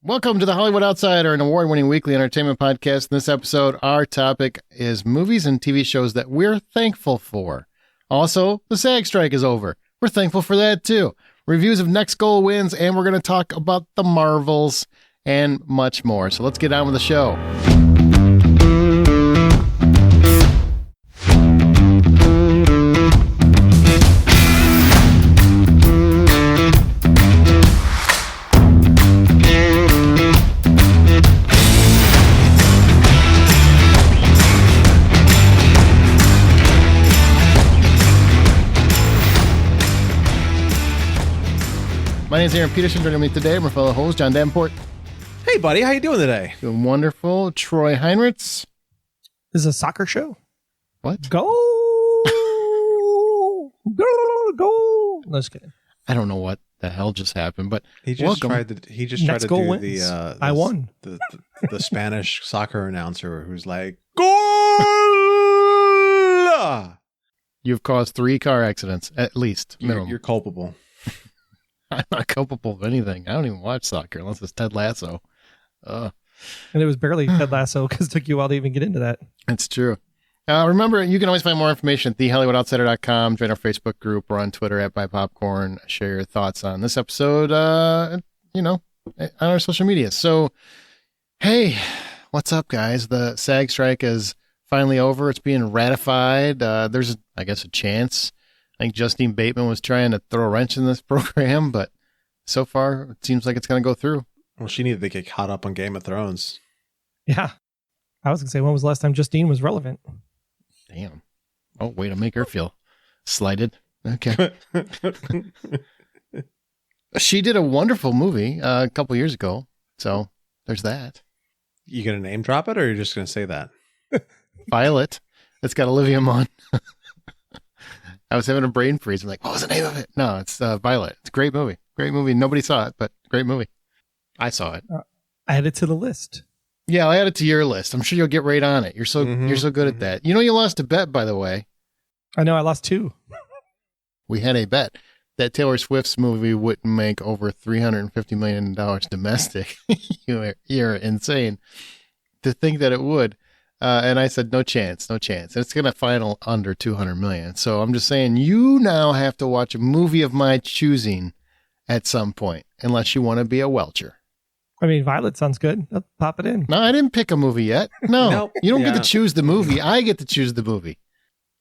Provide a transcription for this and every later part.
Welcome to the Hollywood Outsider, an award-winning weekly entertainment podcast. In this episode, our topic is movies and TV shows that we're thankful for. Also, the SAG strike is over. We're thankful for that, too. Reviews of Next Goal Wins, and we're going to talk about the Marvels and much more. So let's get on with the show. My name is Aaron Peterson. Joining me today, my fellow host, John Davenport. Hey, buddy. How you doing today? Doing wonderful. Troy Heinrichs. This is a soccer show. What? Go! Go! No, just kidding. I don't know what the hell just happened, but He just tried to do wins. I won. The Spanish soccer announcer who's like, "Goal!" You've caused 3 car accidents, at least. Minimum. You're culpable. I'm not culpable of anything. I don't even watch soccer unless it's Ted Lasso. And it was barely Ted Lasso because it took you a while to even get into that. It's true. Remember, you can always find more information at thehollywoodoutsiders.com. Join our Facebook group. We're on Twitter at BuyPopcorn. Share your thoughts on this episode, on our social media. So, hey, what's up, guys? The SAG strike is finally over. It's being ratified. There's, I guess, a chance. I think Justine Bateman was trying to throw a wrench in this program, but so far it seems like it's going to go through. Well, she needed to get caught up on Game of Thrones. Yeah. I was going to say, when was the last time Justine was relevant? Damn. Oh, way to make her feel slighted. Okay. She did a wonderful movie a couple years ago, so there's that. You going to name drop it, or you're just going to say that? Violet. It's got Olivia Munn. I was having a brain freeze. I'm like, what was the name of it? No, it's Violet. It's a great movie. Great movie. Nobody saw it, but great movie. I saw it. Add it to the list. Yeah, I'll add it to your list. I'm sure you'll get right on it. You're so good at that. You know, you lost a bet, by the way. I know. I lost 2. We had a bet that Taylor Swift's movie wouldn't make over $350 million domestic. You're insane to think that it would. And I said, no chance. It's going to final under 200 million. So I'm just saying, you now have to watch a movie of my choosing at some point, unless you want to be a Welcher. I mean, Violet sounds good. I'll pop it in. No, I didn't pick a movie yet. No, Nope. You don't get to choose the movie. I get to choose the movie.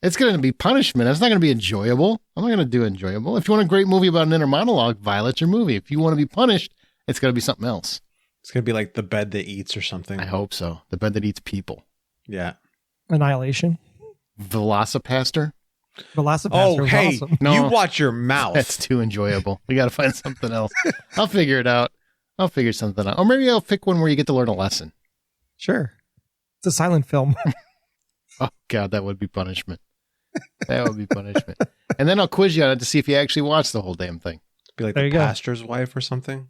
It's going to be punishment. It's not going to be enjoyable. I'm not going to do enjoyable. If you want a great movie about an inner monologue, Violet's your movie. If you want to be punished, it's going to be something else. It's going to be like The Bed That Eats or something. I hope so. The Bed That Eats People. Yeah. Annihilation. Velocipaster. Oh, hey, awesome. No. You watch your mouth. That's too enjoyable. We got to find something else. I'll figure it out. I'll figure something out. Or maybe I'll pick one where you get to learn a lesson. Sure. It's a silent film. Oh, God, that would be punishment. That would be punishment. And then I'll quiz you on it to see if you actually watched the whole damn thing. Be like there The you go. Pastor's Wife or something.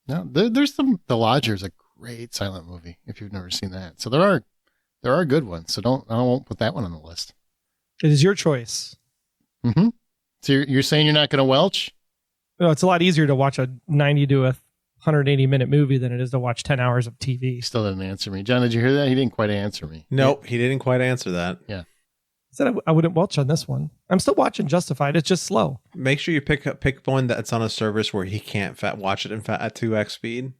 No, there's some. The Lodger's a great silent movie if you've never seen that. So there are good ones. So I won't put that one on the list. It is your choice. Mm-hmm. So you're saying you're not going to welch? No, it's a lot easier to watch a 90 to 180 minute movie than it is to watch 10 hours of TV. He still didn't answer me. John, did you hear that? He didn't quite answer me. Nope, he didn't quite answer that. Yeah. I said I wouldn't welch on this one. I'm still watching Justified. It's just slow. Make sure you pick one that's on a service where he can't watch it at 2x speed.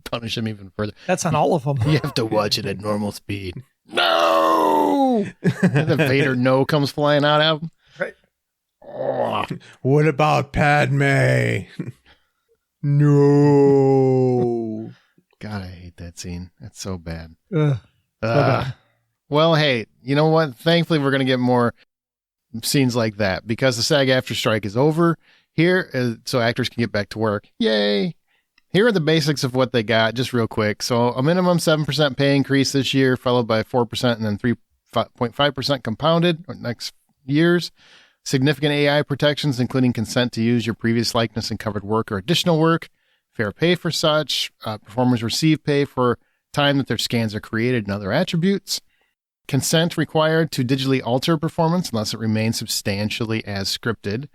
Punish him even further. That's on all of them. You have to watch it at normal speed. No! And the Vader no comes flying out of him. Right. Oh. What about Padme? No. God, I hate that scene. That's so bad. Ugh. bad. Well, hey, you know what? Thankfully, we're going to get more scenes like that because the SAG-AFTRA strike is over here, so actors can get back to work. Yay! Here are the basics of what they got, just real quick. So a minimum 7% pay increase this year, followed by 4% and then 3.5% compounded next years. Significant AI protections, including consent to use your previous likeness in covered work or additional work. Fair pay for such. Performers receive pay for time that their scans are created and other attributes. Consent required to digitally alter performance unless it remains substantially as scripted.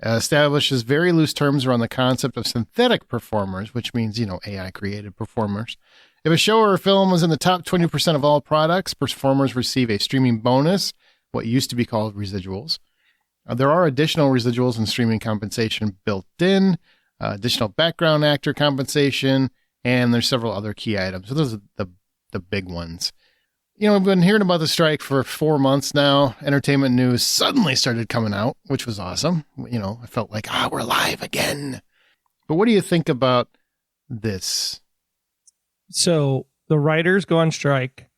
establishes very loose terms around the concept of synthetic performers, which means, AI-created performers. If a show or a film is in the top 20% of all products, performers receive a streaming bonus, what used to be called residuals. There are additional residuals and streaming compensation built in, additional background actor compensation, and there's several other key items. So those are the big ones. We've been hearing about the strike for 4 months now. Entertainment news suddenly started coming out, which was awesome. I felt like, we're alive again. But what do you think about this? So the writers go on strike,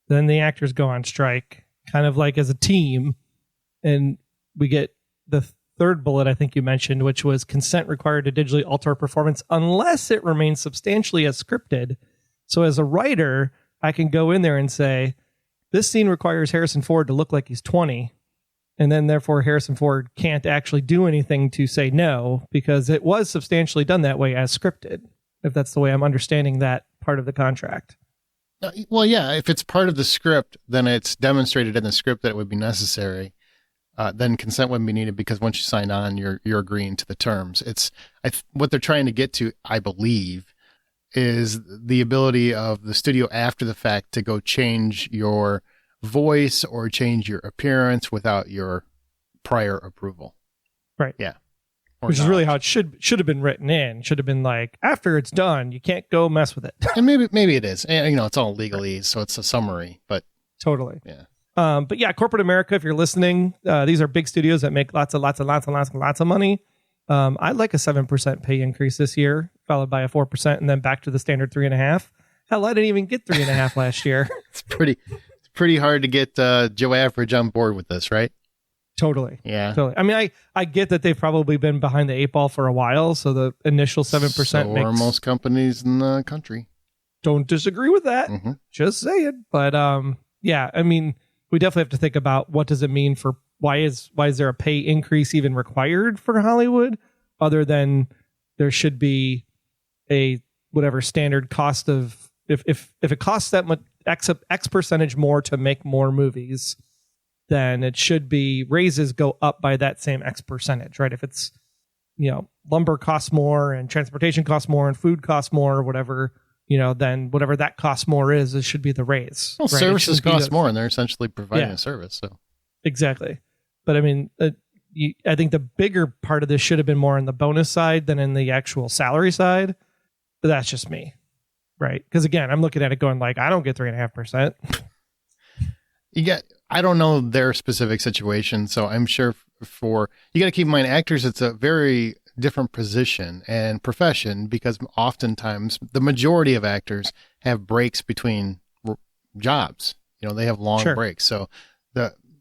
then the actors go on strike, kind of like as a team. And we get the third bullet I think you mentioned, which was consent required to digitally alter a performance unless it remains substantially as scripted. So as a writer, I can go in there and say, this scene requires Harrison Ford to look like he's 20. And then therefore Harrison Ford can't actually do anything to say no, because it was substantially done that way as scripted, if that's the way I'm understanding that part of the contract. Well, yeah, if it's part of the script, then it's demonstrated in the script that it would be necessary. Then consent wouldn't be needed, because once you sign on, you're agreeing to the terms. What they're trying to get to, I believe, is the ability of the studio after the fact to go change your voice or change your appearance without your prior approval. Right. Yeah. Which is really how it should have been written in. Should have been like, after it's done, you can't go mess with it. And maybe it is. And, it's all legalese, so it's a summary, but totally. Yeah. But yeah, corporate America, if you're listening, these are big studios that make lots of money. I'd like a 7% pay increase this year, followed by a 4%, and then back to the standard 3.5%. Hell, I didn't even get 3.5% last year. It's pretty hard to get Joe Average on board with this, right? Totally. Yeah. Totally. I mean, I get that they've probably been behind the 8 ball for a while, so the initial 7% so are most companies in the country. Don't disagree with that. Mm-hmm. Just saying. But yeah, I mean, we definitely have to think about what does it mean for why is there a pay increase even required for Hollywood, other than there should be a whatever standard cost of if it costs that much X percentage more to make more movies, then it should be raises go up by that same X percentage, right? If it's, lumber costs more and transportation costs more and food costs more or whatever, then whatever that costs more is, it should be the raise. Well, right? services cost more, and they're essentially providing a service. So exactly. But I mean, I think the bigger part of this should have been more on the bonus side than in the actual salary side. But that's just me, right? Because again, I'm looking at it going like, I don't get 3.5%. I don't know their specific situation, so I'm sure you got to keep in mind, actors, it's a very different position and profession, because oftentimes the majority of actors have breaks between jobs. They have long breaks. So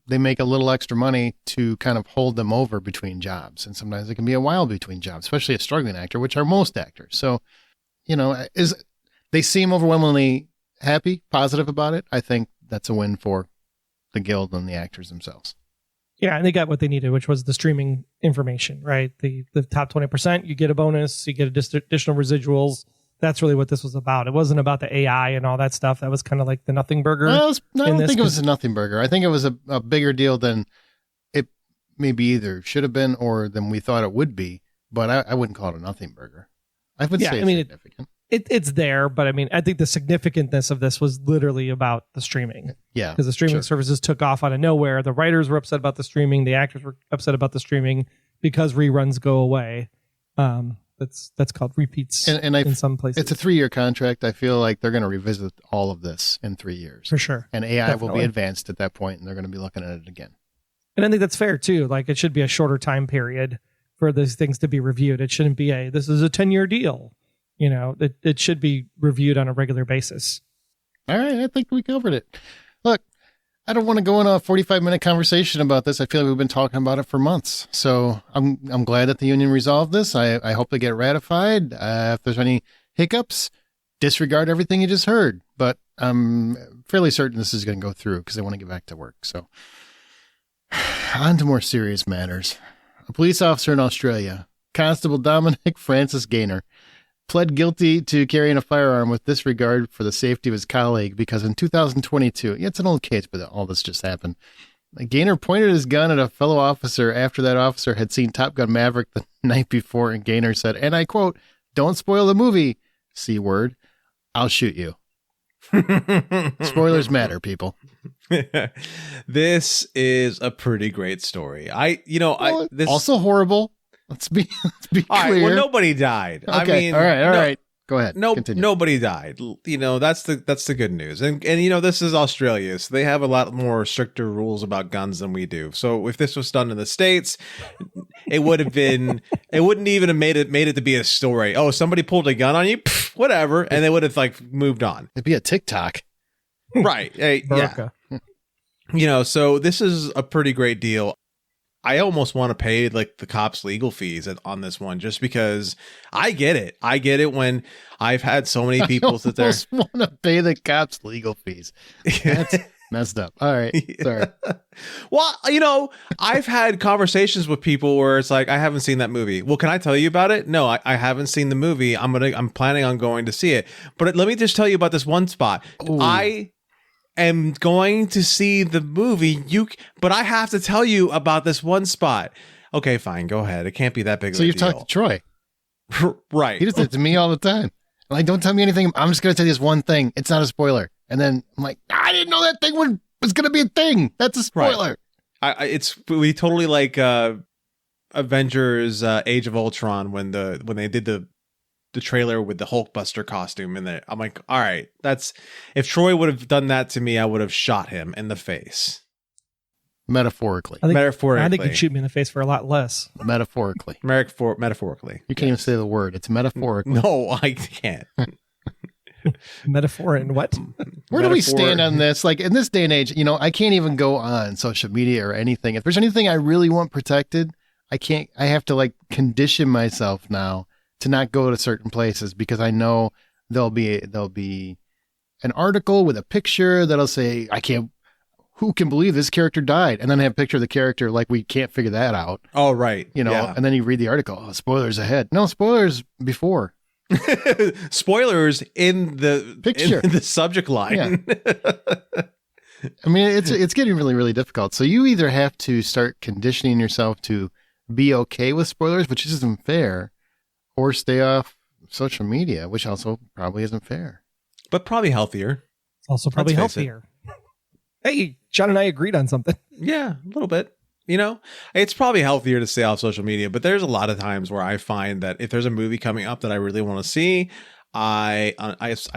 they make a little extra money to kind of hold them over between jobs. And sometimes it can be a while between jobs, especially a struggling actor, which are most actors. So, they seem overwhelmingly happy, positive about it. I think that's a win for the guild and the actors themselves. Yeah, and they got what they needed, which was the streaming information, right? The top 20%, you get a bonus, you get additional residuals. That's really what this was about. It wasn't about the AI and all that stuff. That was kind of like the nothing burger. I don't think it was a nothing burger. I think it was a bigger deal than it maybe either should have been or than we thought it would be. But I wouldn't call it a nothing burger. I would say it's significant. It's there, but I mean, I think the significantness of this was literally about the streaming. Yeah. Because the streaming services took off out of nowhere. The writers were upset about the streaming. The actors were upset about the streaming because reruns go away. That's called repeats in some places. It's a 3-year contract. I feel like they're going to revisit all of this in 3 years. For sure. And AI will be advanced at that point, and they're going to be looking at it again. And I think that's fair, too. Like, it should be a shorter time period for these things to be reviewed. It shouldn't be this is a 10-year deal. It should be reviewed on a regular basis. All right. I think we covered it. Look, I don't want to go in a 45-minute conversation about this. I feel like we've been talking about it for months. So I'm glad that the union resolved this. I hope they get ratified. If there's any hiccups, disregard everything you just heard. But I'm fairly certain this is going to go through because they want to get back to work. So on to more serious matters. A police officer in Australia, Constable Dominic Francis Gaynor, pled guilty to carrying a firearm with disregard for the safety of his colleague because in 2022, it's an old case, but all this just happened. Gaynor pointed his gun at a fellow officer after that officer had seen Top Gun Maverick the night before, and Gaynor said, and I quote, "Don't spoil the movie, C word. I'll shoot you." Spoilers matter, people. This is a pretty great story. This also horrible. Let's be clear. All right, well, nobody died. Okay. I mean, all right. Go ahead. Continue. Nobody died. That's the good news. And this is Australia, so they have a lot more stricter rules about guns than we do. So if this was done in the States, it would have been. It wouldn't even have made it to be a story. Oh, somebody pulled a gun on you, pff, whatever, and they would have moved on. It'd be a TikTok, right? Yeah. So this is a pretty great deal. I almost want to pay the cops legal fees on this one, just because I get it. I get it when I've had so many people sit there. I almost want to pay the cops legal fees. That's messed up. All right. Sorry. Well, I've had conversations with people where it's like, I haven't seen that movie. Well, can I tell you about it? No, I haven't seen the movie. I'm planning on going to see it. But let me just tell you about this one spot. Ooh. I am going to see the movie, but I have to tell you about this one spot. Okay, fine, go ahead. It can't be that big of a deal. So you've talked to Troy. Right. He does it to me all the time. Like, don't tell me anything. I'm just going to tell you this one thing. It's not a spoiler. And then I'm like, I didn't know that thing was going to be a thing. That's a spoiler. Right. We totally like Avengers Age of Ultron when they did the trailer with the Hulkbuster costume in there. I'm like, all right, if Troy would have done that to me, I would have shot him in the face. Metaphorically. I think you'd shoot me in the face for a lot less. Metaphorically. Metaphorically. You can't even say the word. It's metaphorically. No, I can't. Metaphor and what? Where do we stand on this? Like, in this day and age, I can't even go on social media or anything. If there's anything I really want protected, I have to condition myself now to not go to certain places, because I know there'll be an article with a picture that'll say, who can believe this character died? And then I have a picture of the character, we can't figure that out. Oh, right. Yeah. And then you read the article, spoilers ahead. No, spoilers before. Spoilers in the picture, in the subject line. Yeah. I mean, it's getting really, really difficult. So you either have to start conditioning yourself to be okay with spoilers, which isn't fair, or stay off social media, which also probably isn't fair. But probably healthier. It's also probably healthier. Hey, John and I agreed on something. Yeah, a little bit. It's probably healthier to stay off social media, but there's a lot of times where I find that if there's a movie coming up that I really want to see, I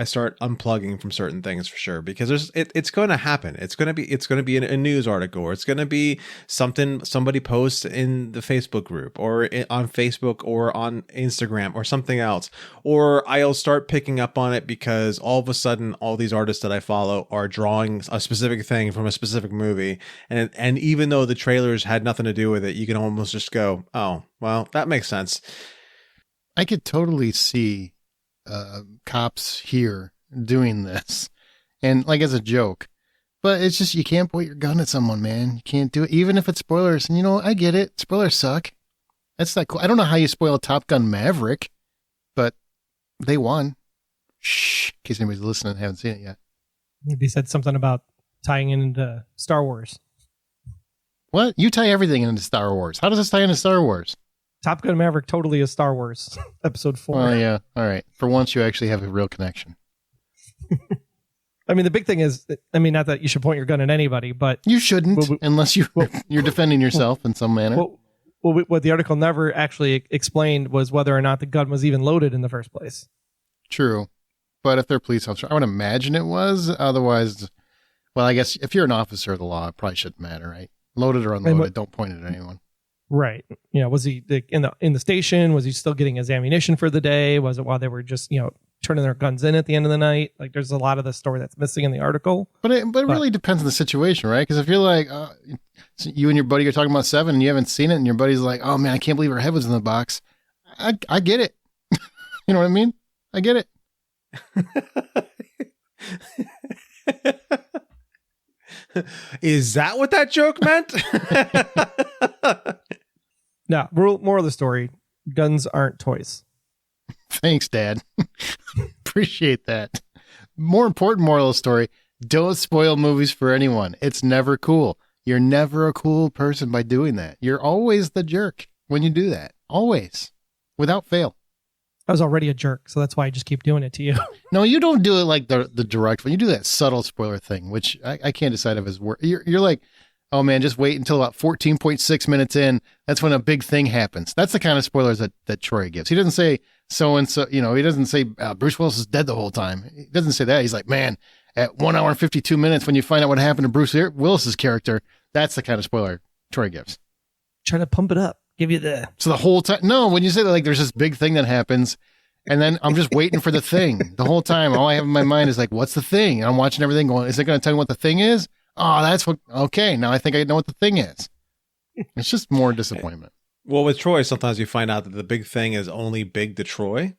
start unplugging from certain things for sure, because it's going to happen. It's going to be a news article, or it's going to be something somebody posts in the Facebook group, or on Facebook, or on Instagram, or something else. Or I'll start picking up on it because all of a sudden all these artists that I follow are drawing a specific thing from a specific movie, and even though the trailers had nothing to do with it, you can almost just go, oh, well, that makes sense. I could totally see cops here doing this, and as a joke, but it's just, you can't point your gun at someone, man. You can't do it, even if it's spoilers. And I get it, spoilers suck. That's not cool. I don't know how you spoil Top Gun Maverick, but they won. Shh, in case anybody's listening and haven't seen it yet. Maybe said something about tying into Star Wars. What? You tie everything into Star Wars. How does this tie into Star Wars? Top Gun Maverick totally is Star Wars. Episode 4. Oh, yeah. All right. For once, you actually have a real connection. I mean, the big thing is, not that you should point your gun at anybody, but... You shouldn't, unless you're defending yourself in some manner. What the article never actually explained was whether or not the gun was even loaded in the first place. True. But if they're police officers, I would imagine it was. Otherwise, well, I guess if you're an officer of the law, it probably shouldn't matter, right? Loaded or unloaded, don't point it at anyone. Right. Was he in the station? Was he still getting his ammunition for the day? Was it while they were just, turning their guns in at the end of the night? There's a lot of the story that's missing in the article. But it really depends on the situation, right? Because if you're you and your buddy are talking about Seven and you haven't seen it, and your buddy's like, oh man, I can't believe her head was in the box. I get it. You know what I mean? I get it. Is that what that joke meant? No, moral of the story, guns aren't toys. Thanks, Dad. Appreciate that. More important moral of the story, don't spoil movies for anyone. It's never cool. You're never a cool person by doing that. You're always the jerk when you do that. Always. Without fail. I was already a jerk, so that's why I just keep doing it to you. No, you don't do it like the direct one. You do that subtle spoiler thing, which I can't decide if it's worth. You're like, oh man, just wait until about 14.6 minutes in. That's when a big thing happens. That's the kind of spoilers that Troy gives. He doesn't say so-and-so, he doesn't say Bruce Willis is dead the whole time. He doesn't say that. He's like, man, at 1 hour and 52 minutes, when you find out what happened to Bruce Willis's character, that's the kind of spoiler Troy gives. Try to pump it up. Give you the... So the whole time, no, when you say that, like, there's this big thing that happens, and then I'm just waiting for the thing. The whole time, all I have in my mind is like, what's the thing? And I'm watching everything going, is it going to tell me what the thing is? Oh, that's what, okay, now I think I know what the thing is. It's just more disappointment. Well, with Troy, sometimes you find out that the big thing is only big to Troy.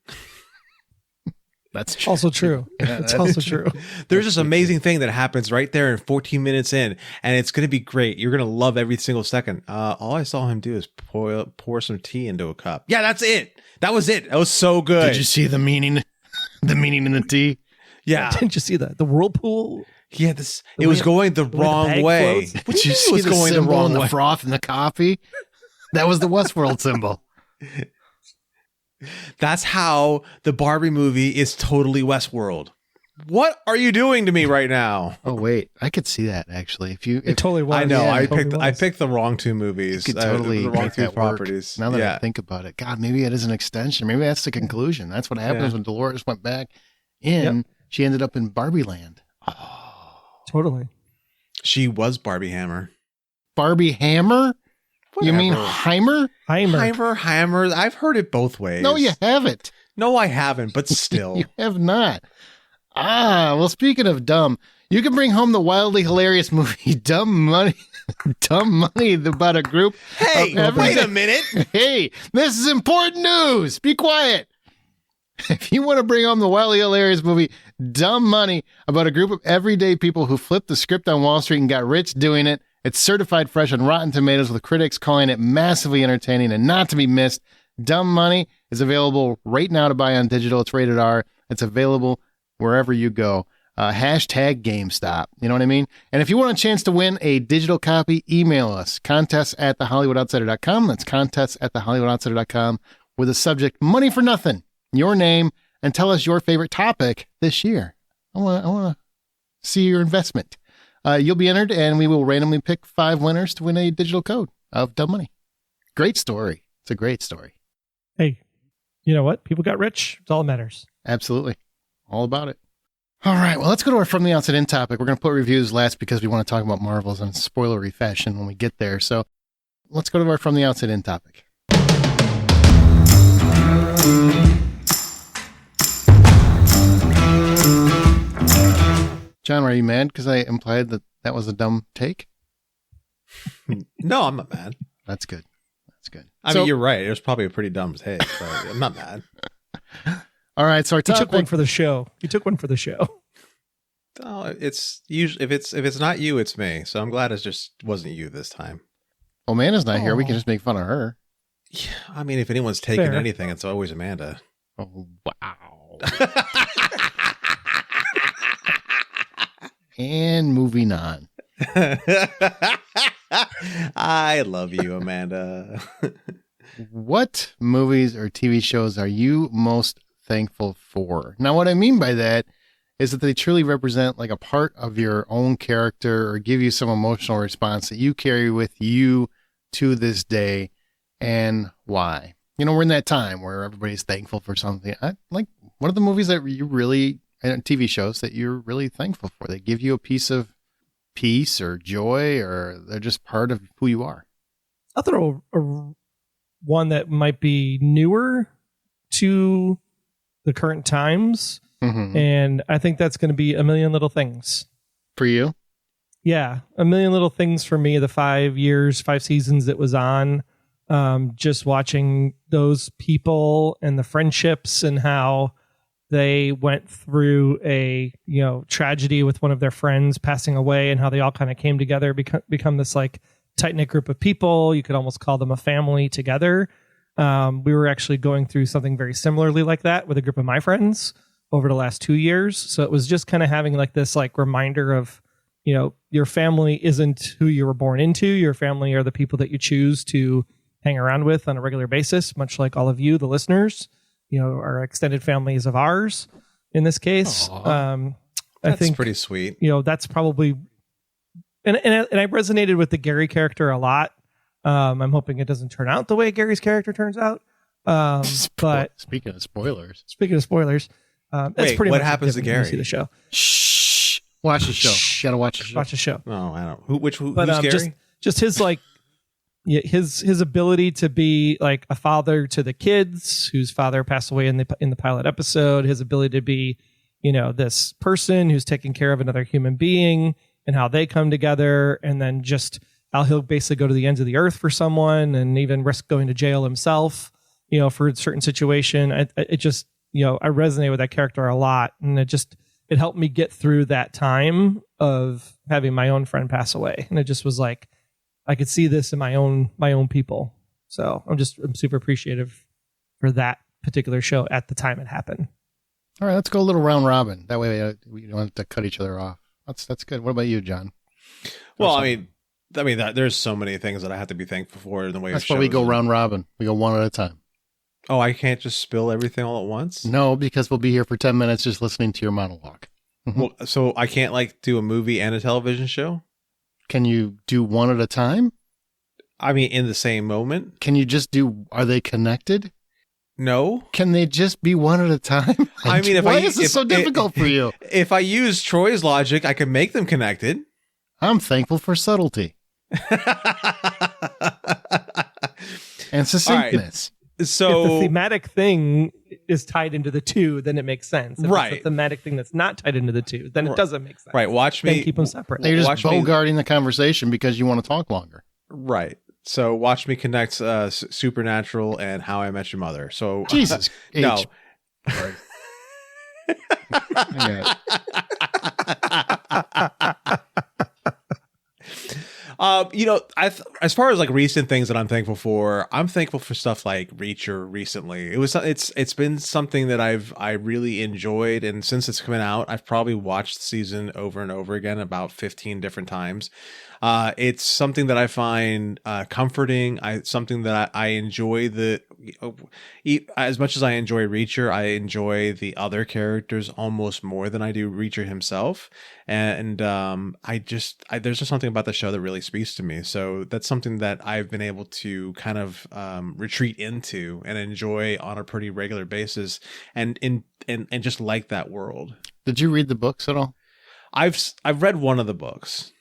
That's also true. Yeah, it's also true. There's this amazing thing that happens right there in 14 minutes in, and it's going to be great. You're going to love every single second. All I saw him do is pour some tea into a cup. Yeah, that's it. That was it. That was so good. Did you see the meaning? The meaning in the tea? Yeah. Didn't you see that? The whirlpool? Yeah, it was going the wrong way. Did you see the going symbol wrong in the way? froth in the coffee? That was the Westworld symbol. That's how the Barbie movie is totally Westworld. What are you doing to me right now? Oh wait, I could see that actually. It totally was. I know. Yeah, I picked the wrong two movies. You could totally the wrong make two that work. properties. Now that I think about it, God, maybe it is an extension. Maybe that's the conclusion. That's what happens when Dolores went back in. Yep. She ended up in Barbie Land. Oh, totally. She was Barbie Hammer. Barbie Hammer? Whatever. You mean Heimer? Heimer. I've heard it both ways. No, you haven't. No, I haven't, but still. You have not. Well, speaking of dumb, you can bring home the wildly hilarious movie Dumb Money. Dumb Money, about a group. Hey, wait a minute. Hey, this is important news. Be quiet. If you want to bring home the wildly hilarious movie Dumb Money, about a group of everyday people who flipped the script on Wall Street and got rich doing it, it's certified fresh on Rotten Tomatoes, with critics calling it massively entertaining and not to be missed. Dumb Money is available right now to buy on digital. It's rated R. It's available wherever you go. Hashtag GameStop. You know what I mean? And if you want a chance to win a digital copy, email us. contests@thehollywoodoutsider.com. That's contests@thehollywoodoutsider.com with the subject Money for Nothing, your name, and tell us your favorite topic this year. I want to see your investment. You'll be entered, and we will randomly pick 5 winners to win a digital code of Dumb Money. Great story. It's a great story. Hey, you know what? People got rich. It's all that matters. Absolutely. All about it. All right. Well, let's go to our From the Outside In topic. We're going to put reviews last because we want to talk about Marvels in spoilery fashion when we get there. So let's go to our From the Outside In topic. John, are you mad because I implied that was a dumb take? No, I'm not mad. That's good. That's good. I mean, you're right. It was probably a pretty dumb take, but I'm not mad. All right. So our topic. You took one for the show. Oh, it's usually if it's not you, it's me. So I'm glad it just wasn't you this time. Well, Amanda's not here. We can just make fun of her. Yeah, I mean, if anyone's taken Fair. anything, it's always Amanda. Oh, wow. And moving on. I love you, Amanda. What movies or TV shows are you most thankful for? Now, what I mean by that is that they truly represent like a part of your own character or give you some emotional response that you carry with you to this day, and why. You know, we're in that time where everybody's thankful for something. What are the movies that you really, and TV shows that you're really thankful for? They give you a piece of peace or joy, or they're just part of who you are. I'll throw a one that might be newer to the current times. Mm-hmm. And I think that's going to be A Million Little Things. For you? Yeah. A Million Little Things for me, the 5 seasons it was on. Just watching those people and the friendships and how they went through a, tragedy with one of their friends passing away, and how they all kind of came together, become this like tight-knit group of people. You could almost call them a family together. We were actually going through something very similarly like that with a group of my friends over the last 2 years. So it was just kind of having like this like reminder of, your family isn't who you were born into. Your family are the people that you choose to hang around with on a regular basis, much like all of you, the listeners, are extended families of ours in this case. I think pretty sweet. That's probably, and I resonated with the Gary character a lot. I'm hoping it doesn't turn out the way Gary's character turns out. But speaking of spoilers, that's pretty what much happens to Gary? See the show. Shh. Watch the show. Gotta watch the show. Watch the show. Oh, I don't. Who's Gary? Just his his ability to be like a father to the kids whose father passed away in the pilot episode. His ability to be, this person who's taking care of another human being and how they come together, and then just how he'll basically go to the ends of the earth for someone and even risk going to jail himself, for a certain situation. I resonate with that character a lot, and it helped me get through that time of having my own friend pass away. And it just was like, I could see this in my own people. So I'm super appreciative for that particular show at the time it happened. All right, let's go a little round robin. That way we don't have to cut each other off. That's good. What about you, John? Well, I mean that there's so many things that I have to be thankful for in the way. That's why we go round robin. We go one at a time. Oh, I can't just spill everything all at once? No, because we'll be here for 10 minutes just listening to your monologue. Well, so I can't do a movie and a television show? Can you do one at a time? I mean, in the same moment? Can you just are they connected? No. Can they just be one at a time? I mean, why is this so difficult for you? If I use Troy's logic, I can make them connected. I'm thankful for subtlety. And succinctness. Right. So if the thematic thing is tied into the two, then it makes sense. If right. it's a thematic thing that's not tied into the two, then it doesn't make sense. Right. Watch me. Then keep them separate. You're just bogarting the conversation because you want to talk longer. Right. So watch me connect Supernatural and How I Met Your Mother. So Jesus. No. Right. As far as recent things that I'm thankful for stuff like Reacher recently. It's been something that I really enjoyed, and since it's coming out, I've probably watched the season over and over again about 15 different times. It's something that I find comforting. Something that I enjoy. As much as I enjoy Reacher, I enjoy the other characters almost more than I do Reacher himself. And there's just something about the show that really speaks to me. So that's something that I've been able to kind of retreat into and enjoy on a pretty regular basis, and just like that world. Did you read the books at all? I've read one of the books.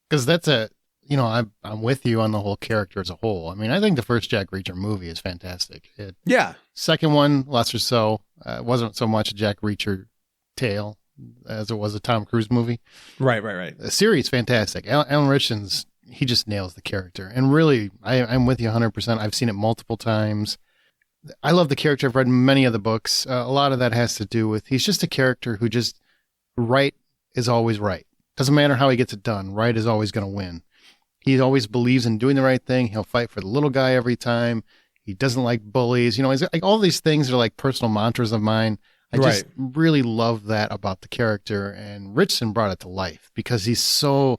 Because that's I'm with you on the whole character as a whole. I mean, I think the first Jack Reacher movie is fantastic. Yeah. Second one, less or so. It wasn't so much a Jack Reacher tale as it was a Tom Cruise movie. Right. The series, fantastic. Alan Ritchson's, he just nails the character. And really, I'm with you 100%. I've seen it multiple times. I love the character. I've read many of the books. A lot of that has to do with, he's just a character who just, right is always right. Doesn't matter how he gets it done. Right is always going to win. He always believes in doing the right thing. He'll fight for the little guy every time. He doesn't like bullies. He's like, all these things are like personal mantras of mine. I just really love that about the character. And Richardson brought it to life because he's so,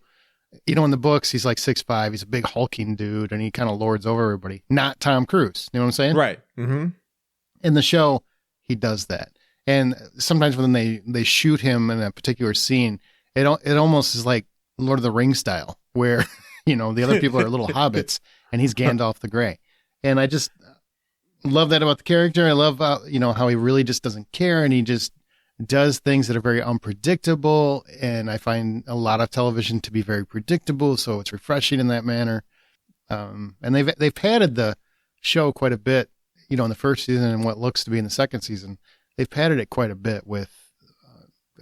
in the books, he's like 6'5". He's a big hulking dude and he kind of lords over everybody. Not Tom Cruise. You know what I'm saying? Right. Mm-hmm. In the show, he does that. And sometimes when they shoot him in a particular scene, it almost is like Lord of the Rings style, where the other people are little hobbits and he's Gandalf the Grey. And I just love that about the character. I love how he really just doesn't care and he just does things that are very unpredictable. And I find a lot of television to be very predictable, so it's refreshing in that manner. And they've padded the show quite a bit, in the first season and what looks to be in the second season. They've padded it quite a bit with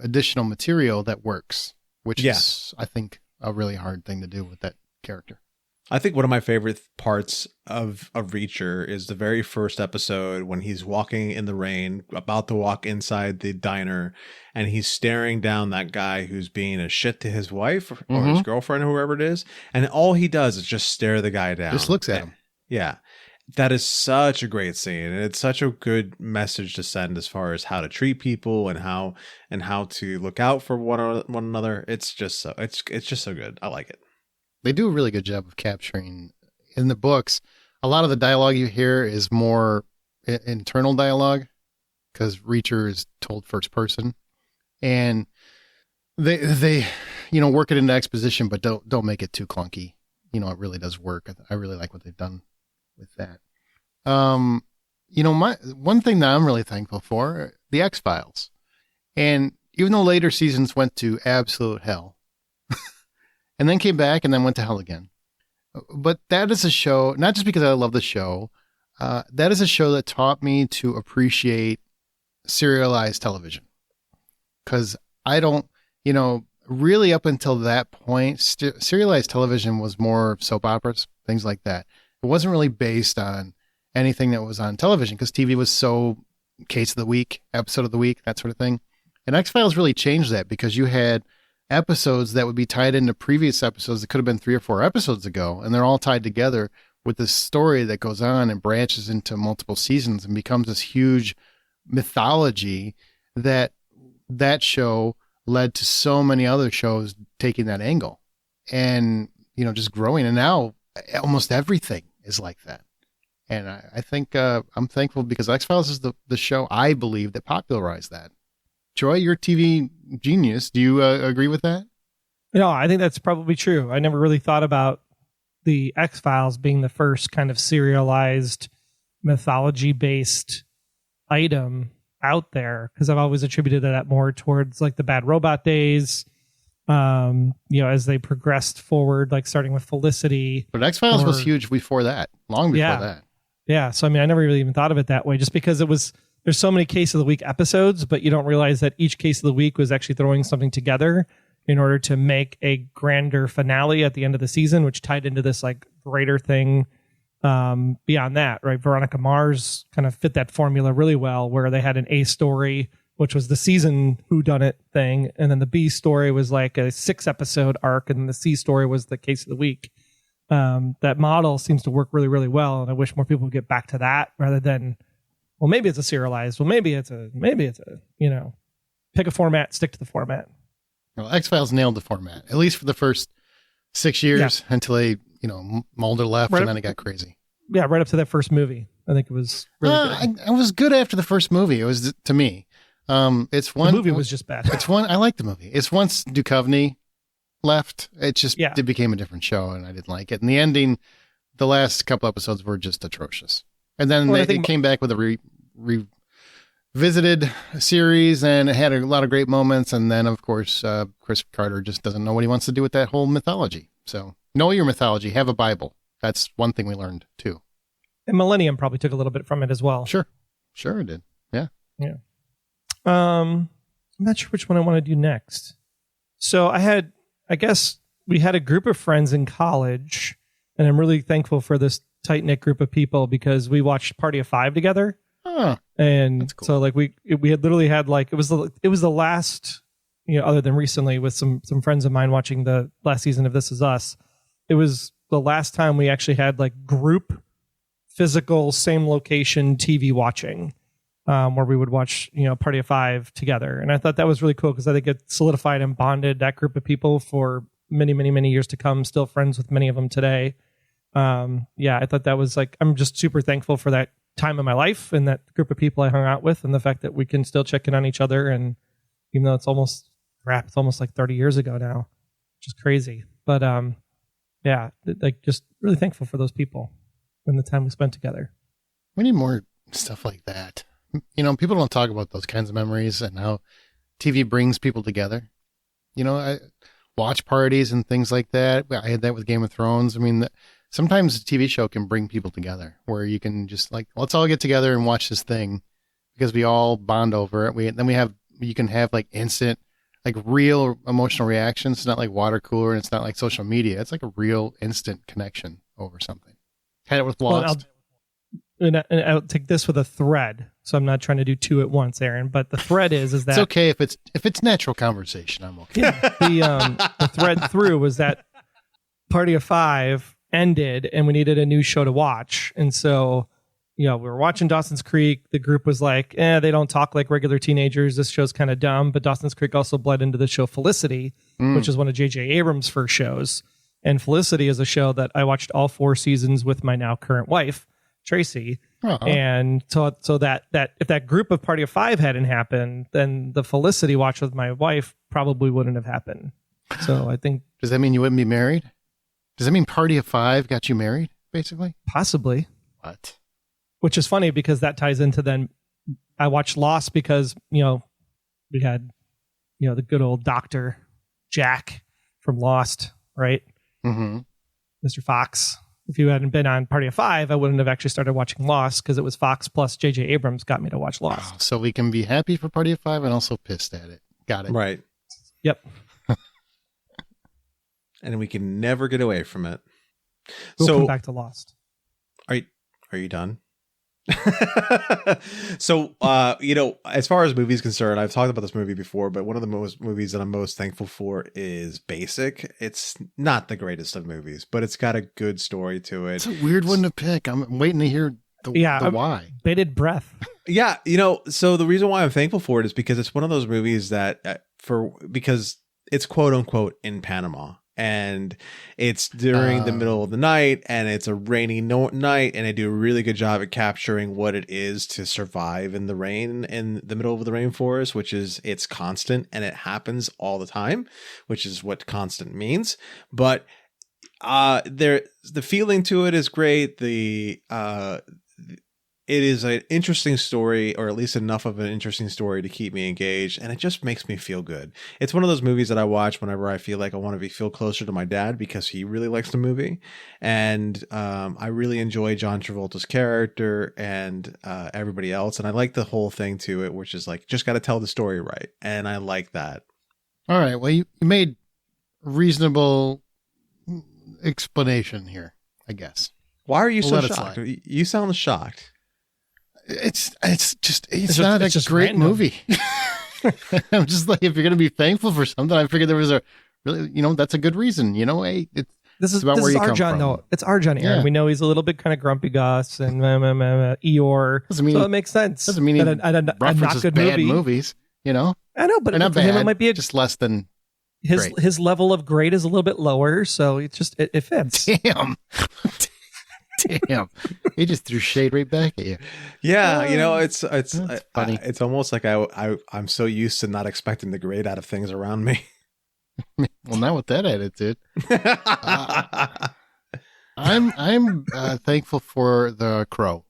additional material that works, which is, I think, a really hard thing to do with that character. I think one of my favorite parts of Reacher is the very first episode when he's walking in the rain, about to walk inside the diner, and he's staring down that guy who's being a shit to his wife or his girlfriend or whoever it is. And all he does is just stare the guy down. Just looks at him. Yeah. That is such a great scene, and it's such a good message to send as far as how to treat people and how to look out for one another. It's just so good. I like it. They do a really good job of capturing in the books. A lot of the dialogue you hear is more internal dialogue because Reacher is told first person, and they work it into exposition, but don't make it too clunky. It really does work. I really like what they've done with that. My one thing that I'm really thankful for, the X-Files. And even though later seasons went to absolute hell and then came back and then went to hell again. But that is a show, not just because I love the show, that is a show that taught me to appreciate serialized television. Because I don't, really up until that point, serialized television was more soap operas, things like that. It wasn't really based on anything that was on television because TV was so case of the week, episode of the week, that sort of thing. And X-Files really changed that because you had episodes that would be tied into previous episodes that could have been 3 or 4 episodes ago. And they're all tied together with this story that goes on and branches into multiple seasons and becomes this huge mythology that show led to so many other shows taking that angle and, just growing. And now almost everything is like that. And I think I'm thankful because X-Files is the show I believe that popularized that. Troy, you're a TV genius. Do you agree with that? No, I think that's probably true. I never really thought about the X-Files being the first kind of serialized mythology-based item out there because I've always attributed that more towards like the Bad Robot days, as they progressed forward, like starting with Felicity. But X-Files was huge before that, long before that. Yeah. So, I mean, I never really even thought of it that way just because there's so many Case of the Week episodes, but you don't realize that each Case of the Week was actually throwing something together in order to make a grander finale at the end of the season, which tied into this like greater thing beyond that, right? Veronica Mars kind of fit that formula really well where they had an A story, which was the season whodunit thing. And then the B story was like a 6-episode arc. And then the C story was the Case of the Week. That model seems to work really, really well. And I wish more people would get back to that rather than, well, maybe it's a serialized. Well, maybe it's a, pick a format, stick to the format. Well, X-Files nailed the format, at least for the first 6 years until they, Mulder left and then it got crazy. Yeah, right up to that first movie. I think it was really good. It was good after the first movie. It was, to me. The movie was just bad. I like the movie. It's once Duchovny left, it became a different show and I didn't like it. And the ending, the last couple episodes were just atrocious. And then they came back with a revisited series and it had a lot of great moments. And then, of course, Chris Carter just doesn't know what he wants to do with that whole mythology. So know your mythology. Have a Bible. That's one thing we learned, too. And Millennium probably took a little bit from it as well. Sure it did. Yeah. I'm not sure which one I want to do next. So I guess we had a group of friends in college, and I'm really thankful for this tight-knit group of people because we watched Party of Five together. And that's cool. So like we had literally had like it was the last, other than recently with some friends of mine watching the last season of This Is Us. It was the last time we actually had like group physical same location TV watching. Where we would watch, Party of Five together. And I thought that was really cool because I think it solidified and bonded that group of people for many, many, many years to come. Still friends with many of them today. I thought that was like, I'm just super thankful for that time in my life and that group of people I hung out with and the fact that we can still check in on each other. And even though it's almost like 30 years ago now, which is crazy. But like just really thankful for those people and the time we spent together. We need more stuff like that. People don't talk about those kinds of memories and how TV brings people together. Watch parties and things like that. I had that with Game of Thrones. I mean, sometimes a TV show can bring people together where you can just like, let's all get together and watch this thing because we all bond over it. You can have like instant, like real emotional reactions. It's not like water cooler and it's not like social media. It's like a real instant connection over something. Had it with Lost. And I'll take this with a thread. So I'm not trying to do two at once, Aaron. But the thread is that it's okay if it's natural conversation. I'm okay. Yeah, the thread through was that Party of Five ended and we needed a new show to watch. And so, we were watching Dawson's Creek. The group was like, they don't talk like regular teenagers. This show's kind of dumb. But Dawson's Creek also bled into the show Felicity, which is one of J.J. Abrams' first shows. And Felicity is a show that I watched all 4 seasons with my now current wife, Tracy. Uh-huh. And so that if that group of Party of 5 hadn't happened, then the Felicity watch with my wife probably wouldn't have happened. So I think... Does that mean you wouldn't be married? Does that mean Party of 5 got you married, basically? Possibly. What? Which is funny because that ties into then I watched Lost because, we had, the good old Dr. Jack from Lost, right? Mm-hmm. Mr. Fox. If you hadn't been on Party of 5, I wouldn't have actually started watching Lost because it was Fox plus J.J. Abrams got me to watch Lost. Oh, so we can be happy for Party of 5 and also pissed at it. Got it. Right. Yep. And we can never get away from it. We'll so come back to Lost. Are you done? So, as far as movies concerned, I've talked about this movie before, but one of the movies that I'm most thankful for is Basic. It's not the greatest of movies, but it's got a good story to it. It's a weird one to pick. I'm waiting to hear the why. Bated breath. Yeah, so the reason why I'm thankful for it is because it's one of those movies that because it's quote unquote in Panama. And it's during the middle of the night, and it's a rainy night, and they do a really good job at capturing what it is to survive in the rain in the middle of the rainforest, which is it's constant and it happens all the time, which is what constant means. But the feeling to it is great. It is an interesting story, or at least enough of an interesting story to keep me engaged, and it just makes me feel good. It's one of those movies that I watch whenever I feel like I want to feel closer to my dad because he really likes the movie, and I really enjoy John Travolta's character and everybody else, and I like the whole thing to it, which is like just got to tell the story right, and I like that. All right, well, you made reasonable explanation here, I guess. Why are you so shocked? You sound shocked. It's not a great random movie. I'm just like, if you're going to be thankful for something, I figured there was a really, that's a good reason. Hey, this is about where you our come John, from. though. It's our John Aaron. Yeah. We know he's a little bit kind of grumpy Gus and Eeyore. So it makes sense. Doesn't mean he references good bad movie. movies. I know, but they're not for bad. him, it might be just less than his level of great is a little bit lower. So it fits. Damn, he just threw shade right back at you. Yeah, it's funny. It's almost like I'm so used to not expecting the great out of things around me. Well, not with that attitude. I'm thankful for The Crow,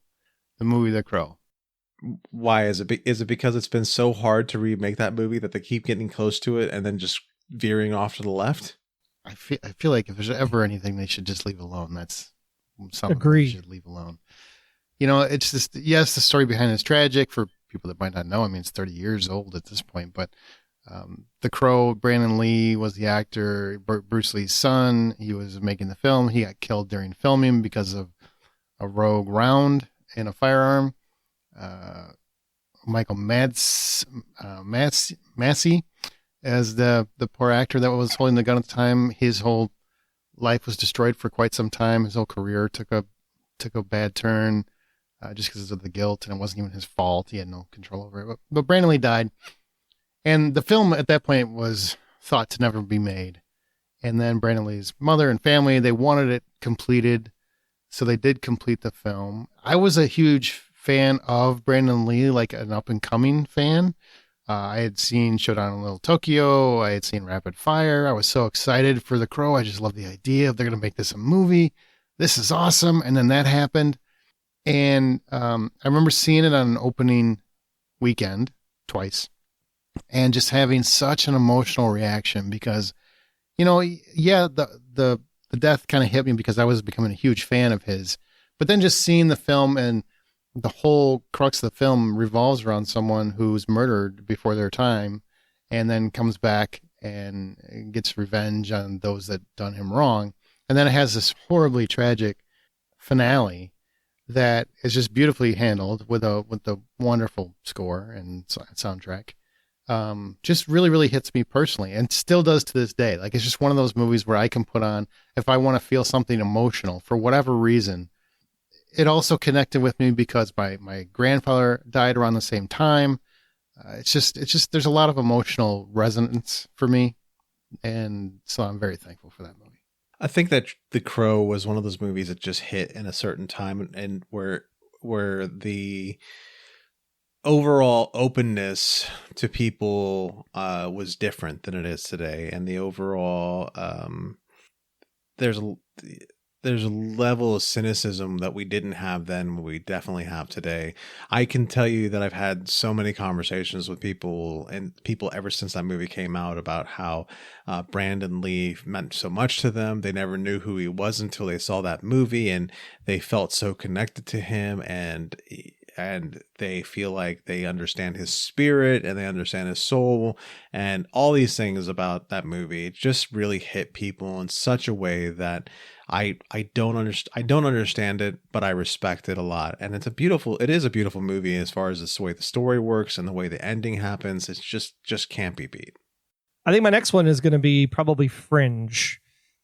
the movie The Crow. Why is it? Is it because it's been so hard to remake that movie that they keep getting close to it and then just veering off to the left? I feel like if there's ever anything they should just leave alone, that's something Agree. they should leave alone. It's just, yes, the story behind it is tragic for people that might not know. I mean, it's 30 years old at this point, but The Crow, Brandon Lee was the actor, Bruce Lee's son. He was making the film. He got killed during filming because of a rogue round in a firearm. Michael Massey as the poor actor that was holding the gun at the time. His whole life was destroyed for quite some time. His whole career took a bad turn just because of the guilt, and it wasn't even his fault. He had no control over it. But Brandon Lee died, and the film at that point was thought to never be made. And then Brandon Lee's mother and family, they wanted it completed, so they did complete the film. I was a huge fan of Brandon Lee, like an up-and-coming fan. I had seen Showdown in Little Tokyo. I had seen Rapid Fire. I was so excited for The Crow. I just love the idea of they're going to make this a movie. This is awesome. And then that happened. And I remember seeing it on an opening weekend twice and just having such an emotional reaction because, the death kind of hit me because I was becoming a huge fan of his. But then just seeing the film and the whole crux of the film revolves around someone who's murdered before their time and then comes back and gets revenge on those that done him wrong. And then it has this horribly tragic finale that is just beautifully handled with a wonderful score and soundtrack. just really, really hits me personally, and still does to this day. Like, it's just one of those movies where I can put on if I want to feel something emotional for whatever reason. It also connected with me because my grandfather died around the same time. It's just there's a lot of emotional resonance for me, and so I'm very thankful for that movie. I think that The Crow was one of those movies that just hit in a certain time, and where the overall openness to people was different than it is today, and the overall there's a level of cynicism that we didn't have then, we definitely have today. I can tell you that I've had so many conversations with people ever since that movie came out about how Brandon Lee meant so much to them. They never knew who he was until they saw that movie, and they felt so connected to him, and they feel like they understand his spirit and they understand his soul and all these things about that movie. It just really hit people in such a way that I don't understand it, but I respect it a lot. And it is a beautiful movie as far as the way the story works and the way the ending happens. It's just can't be beat. I think my next one is going to be probably Fringe.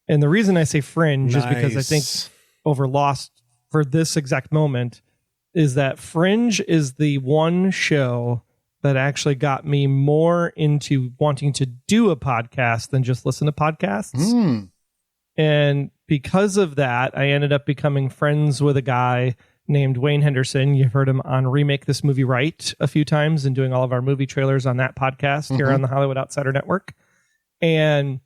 And the reason I say Fringe is because I think over Lost for this exact moment is that Fringe is the one show that actually got me more into wanting to do a podcast than just listen to podcasts. And because of that, I ended up becoming friends with a guy named Wayne Henderson. You've heard him on Remake This Movie Right a few times and doing all of our movie trailers on that podcast here on the Hollywood Outsider Network. And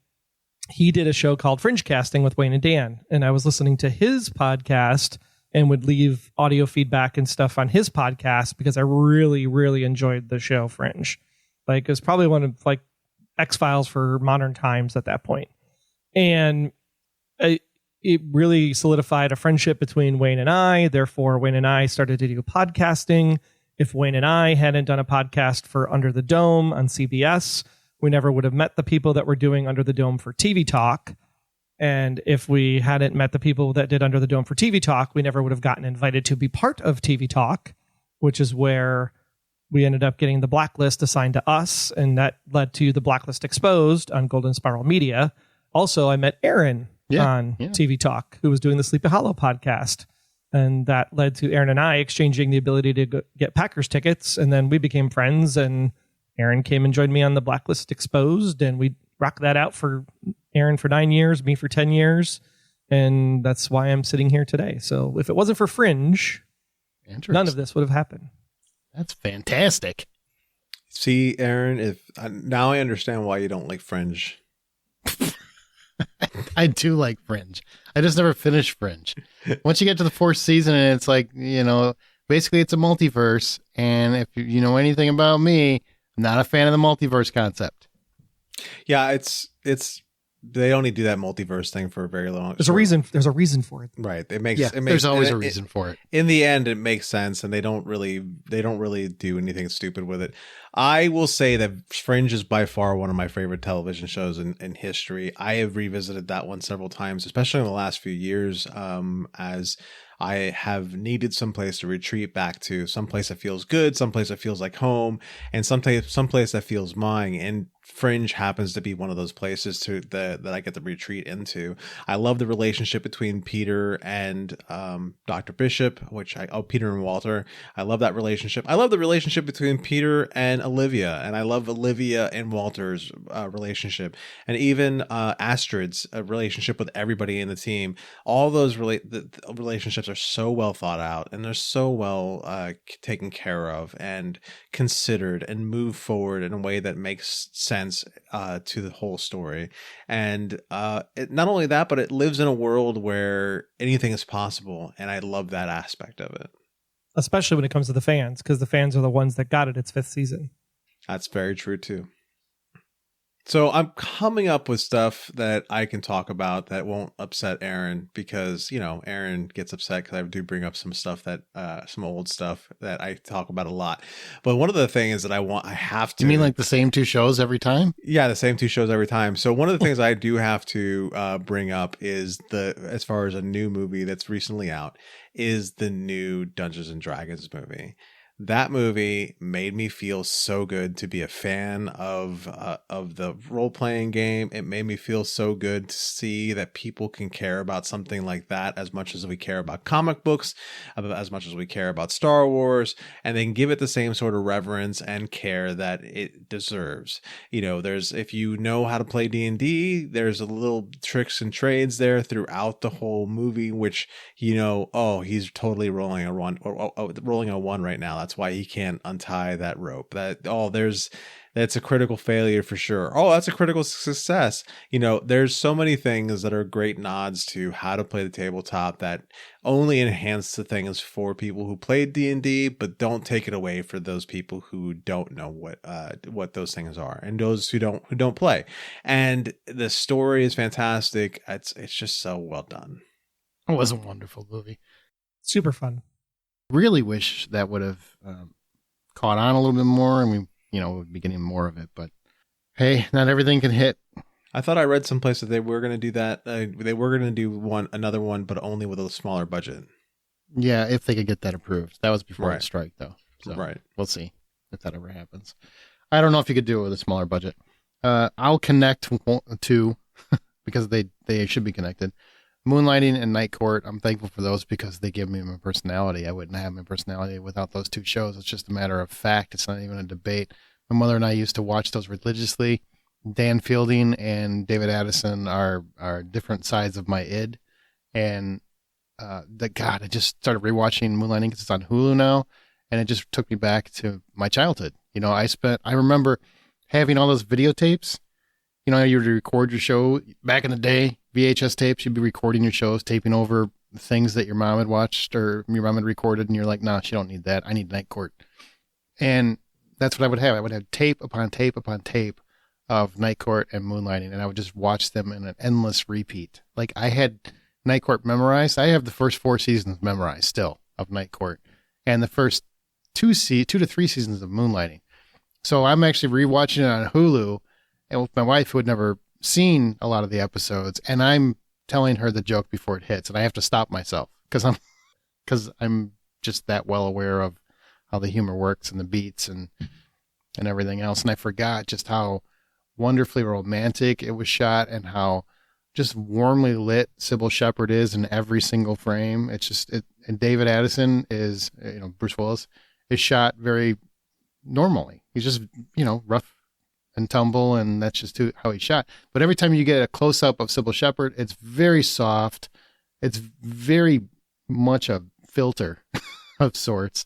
he did a show called Fringe Casting with Wayne and Dan. And I was listening to his podcast and would leave audio feedback and stuff on his podcast because I really, really enjoyed the show Fringe. Like, it was probably one of like X-Files for modern times at that point. And it really solidified a friendship between Wayne and I. Therefore, Wayne and I started to do podcasting. If Wayne and I hadn't done a podcast for Under the Dome on CBS, we never would have met the people that were doing Under the Dome for TV Talk. And if we hadn't met the people that did Under the Dome for TV Talk, we never would have gotten invited to be part of TV Talk, which is where we ended up getting the Blacklist assigned to us. And that led to the Blacklist Exposed on Golden Spiral Media. Also, I met Aaron on TV Talk, who was doing the Sleepy Hollow podcast. And that led to Aaron and I exchanging the ability to get Packers tickets. And then we became friends, and Aaron came and joined me on the Blacklist Exposed. And we rocked that out for Aaron for 9 years, me for 10 years. And that's why I'm sitting here today. So if it wasn't for Fringe, none of this would have happened. That's fantastic. See, Aaron, now I understand why you don't like Fringe. I do like Fringe. I just never finished Fringe. Once you get to the fourth season, and it's like, basically it's a multiverse. And if you know anything about me, I'm not a fan of the multiverse concept. Yeah, they only do that multiverse thing for a very long. There's a reason for it. Right. There's always a reason for it. In the end, it makes sense, and they don't really do anything stupid with it. I will say that Fringe is by far one of my favorite television shows in history. I have revisited that one several times, especially in the last few years, as I have needed some place to retreat back to, some place that feels good, some place that feels like home, and some place that feels mine. And Fringe happens to be one of those places that I get to retreat into. I love the relationship between Peter and Dr. Bishop, Peter and Walter. I love that relationship. I love the relationship between Peter and Olivia, and I love Olivia and Walter's relationship, and even Astrid's relationship with everybody in the team. All those relationships are so well thought out, and they're so well taken care of and considered and move forward in a way that makes sense to the whole story. And not only that, but it lives in a world where anything is possible, and I love that aspect of it. Especially when it comes to the fans, because the fans are the ones that got it its fifth season. That's very true too. So I'm coming up with stuff that I can talk about that won't upset Aaron, because, Aaron gets upset because I do bring up some stuff some old stuff that I talk about a lot. But one of the things that I have to... You mean like the same two shows every time? Yeah, the same two shows every time. So one of the things I do have to bring up is as far as a new movie that's recently out, is the new Dungeons and Dragons movie. That movie made me feel so good to be a fan of the role playing game. It made me feel so good to see that people can care about something like that as much as we care about comic books, as much as we care about Star Wars, and they can give it the same sort of reverence and care that it deserves. You know, there's, if you know how to play D&D, there's a little tricks and trades there throughout the whole movie, which, you know, oh, he's totally rolling a one, or rolling a one right now. That's why he can't untie that rope. That's a critical failure for sure. Oh, that's a critical success. You know, there's so many things that are great nods to how to play the tabletop that only enhance the things for people who played D&D, but don't take it away for those people who don't know what those things are, and those who don't play. And the story is fantastic. It's just so well done. It was a wonderful movie. Super fun. Really wish that would have caught on a little bit more, and we would be getting more of it. But hey, not everything can hit. I thought I read someplace that they were going to do that. They were going to do another one, but only with a smaller budget. Yeah, if they could get that approved. That was before Right. the strike, though. So Right. We'll see if that ever happens. I don't know if you could do it with a smaller budget. I'll connect to because they should be connected. Moonlighting and Night Court, I'm thankful for those because they give me my personality. I wouldn't have my personality without those two shows. It's just a matter of fact. It's not even a debate. My mother and I used to watch those religiously. Dan Fielding and David Addison are different sides of my id. And I just started rewatching Moonlighting because it's on Hulu now. And it just took me back to my childhood. You know, I remember having all those videotapes. You know, you would record your show back in the day, VHS tapes, you'd be recording your shows, taping over things that your mom had watched or your mom had recorded. And you're like, nah, she don't need that. I need Night Court. And that's what I would have. I would have tape upon tape upon tape of Night Court and Moonlighting. And I would just watch them in an endless repeat. Like I had Night Court memorized. I have the first 4 seasons memorized still of Night Court and the first 2 to 3 seasons of Moonlighting. So I'm actually rewatching it on Hulu and with my wife who had never seen a lot of the episodes, and I'm telling her the joke before it hits, and I have to stop myself because I'm just that well aware of how the humor works and the beats and everything else. And I forgot just how wonderfully romantic it was shot and how just warmly lit Sybil Shepherd is in every single frame. It's just and David Addison is, Bruce Willis is shot very normally. He's just, rough and tumble, and that's just how he's shot. But every time you get a close-up of Sybil Shepherd, it's very soft. It's very much a filter of sorts,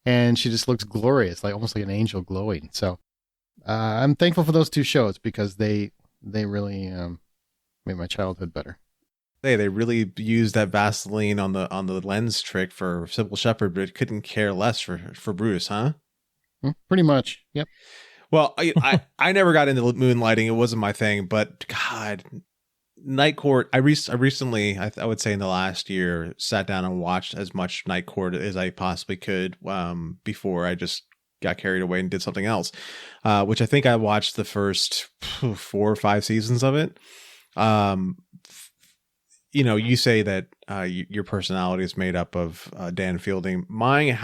and she just looks glorious, like almost like an angel glowing. So I'm thankful for those 2 shows because they really made my childhood better. They really used that Vaseline on the lens trick for Sybil Shepherd, but couldn't care less for Bruce, huh? Pretty much, yep. Well, I never got into Moonlighting. It wasn't my thing, but God, Night Court. I recently, I would say in the last year, sat down and watched as much Night Court as I possibly could before I just got carried away and did something else, which I think I watched the first 4 or 5 seasons of it. You say that your personality is made up of Dan Fielding. Mine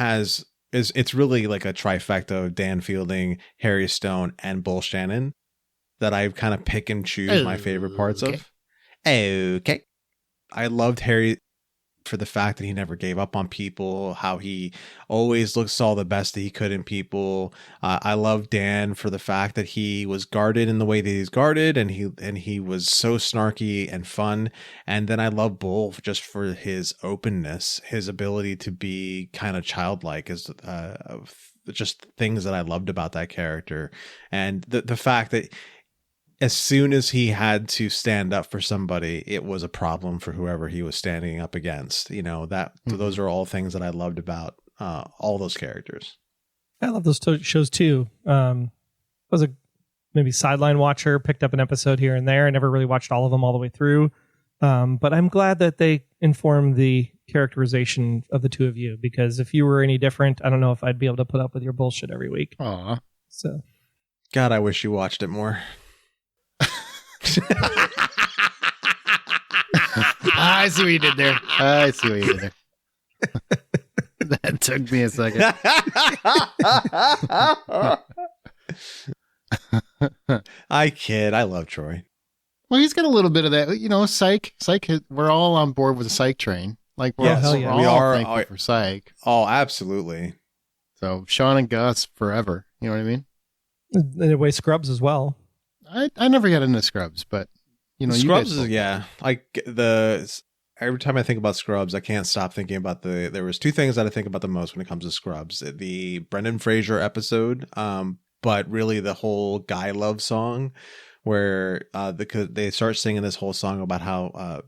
it's really like a trifecta of Dan Fielding, Harry Stone, and Bull Shannon that I kind of pick and choose my favorite parts of. Okay. I loved Harry for the fact that he never gave up on people, how he always saw the best that he could in people. I love Dan for the fact that he was guarded in the way that he's guarded, and he was so snarky and fun. And then I love Bull just for his openness, his ability to be kind of childlike, is just things that I loved about that character, and the fact that as soon as he had to stand up for somebody, it was a problem for whoever he was standing up against. Those are all things that I loved about all those characters. I love those shows too. I was a maybe sideline watcher, picked up an episode here and there. I never really watched all of them all the way through. But I'm glad that they informed the characterization of the 2 of you, because if you were any different, I don't know if I'd be able to put up with your bullshit every week. Aw. So, God, I wish you watched it more. I see what you did there. It took me a second. I kid. I love Troy. Well, he's got a little bit of that, Psych. Psych. We're all on board with the Psych train. Like we're Yes, all, yeah. we're we all are. thankful for Psych. Oh, absolutely. So Sean and Gus forever. You know what I mean? In a way, Scrubs as well. I never got into Scrubs, but Scrubs you guys is like every time I think about Scrubs, I can't stop thinking about there was two things that I think about the most when it comes to Scrubs: the Brendan Fraser episode, but really the whole Guy Love song, where they start singing this whole song about how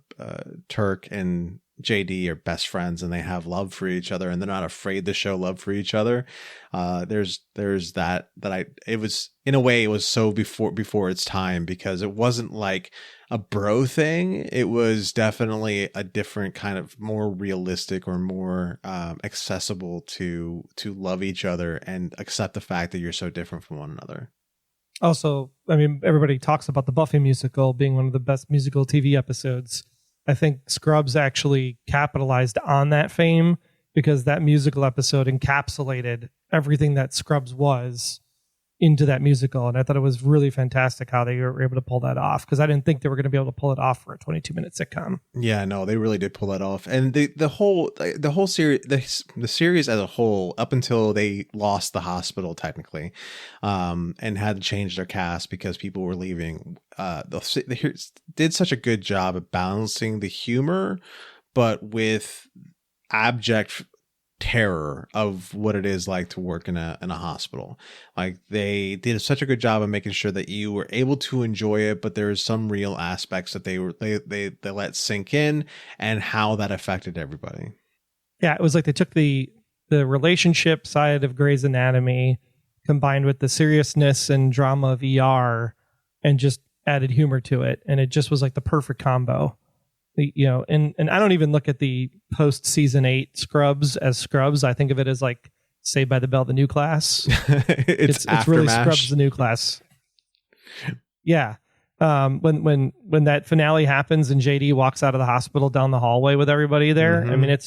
Turk and JD are best friends and they have love for each other and they're not afraid to show love for each other. There's that it was, in a way, it was so before its time, because it wasn't like a bro thing. It was definitely a different kind of more realistic or more accessible to love each other and accept the fact that you're so different from one another. Also, I mean, everybody talks about the Buffy musical being one of the best musical TV episodes. I think Scrubs actually capitalized on that fame because that musical episode encapsulated everything that Scrubs was into that musical. And I thought it was really fantastic how they were able to pull that off, because I didn't think they were going to be able to pull it off for a 22-minute sitcom. Yeah, no, they really did pull that off. And the whole series, the series as a whole, up until they lost the hospital technically, and had to change their cast because people were leaving, they did such a good job of balancing the humor, but with abject terror of what it is like to work in a hospital. Like, they did such a good job of making sure that you were able to enjoy it, but there is some real aspects that they let sink in, and how that affected everybody. Yeah, it was like they took the relationship side of Grey's Anatomy combined with the seriousness and drama of ER and just added humor to it, and it just was like the perfect combo. And I don't even look at the post season 8 Scrubs as Scrubs. I think of it as like Saved by the Bell, the new class. It's really Scrubs, the new class. Yeah. When that finale happens and JD walks out of the hospital down the hallway with everybody there, I mean,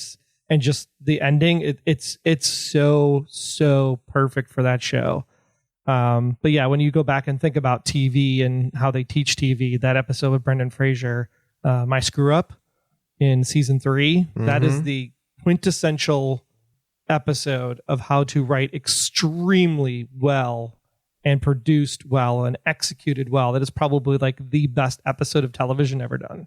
and just the ending, it's so perfect for that show. But yeah, when you go back and think about TV and how they teach TV, that episode with Brendan Fraser, My Screw Up in season 3, that is the quintessential episode of how to write extremely well and produced well and executed well. That is probably like the best episode of television ever done.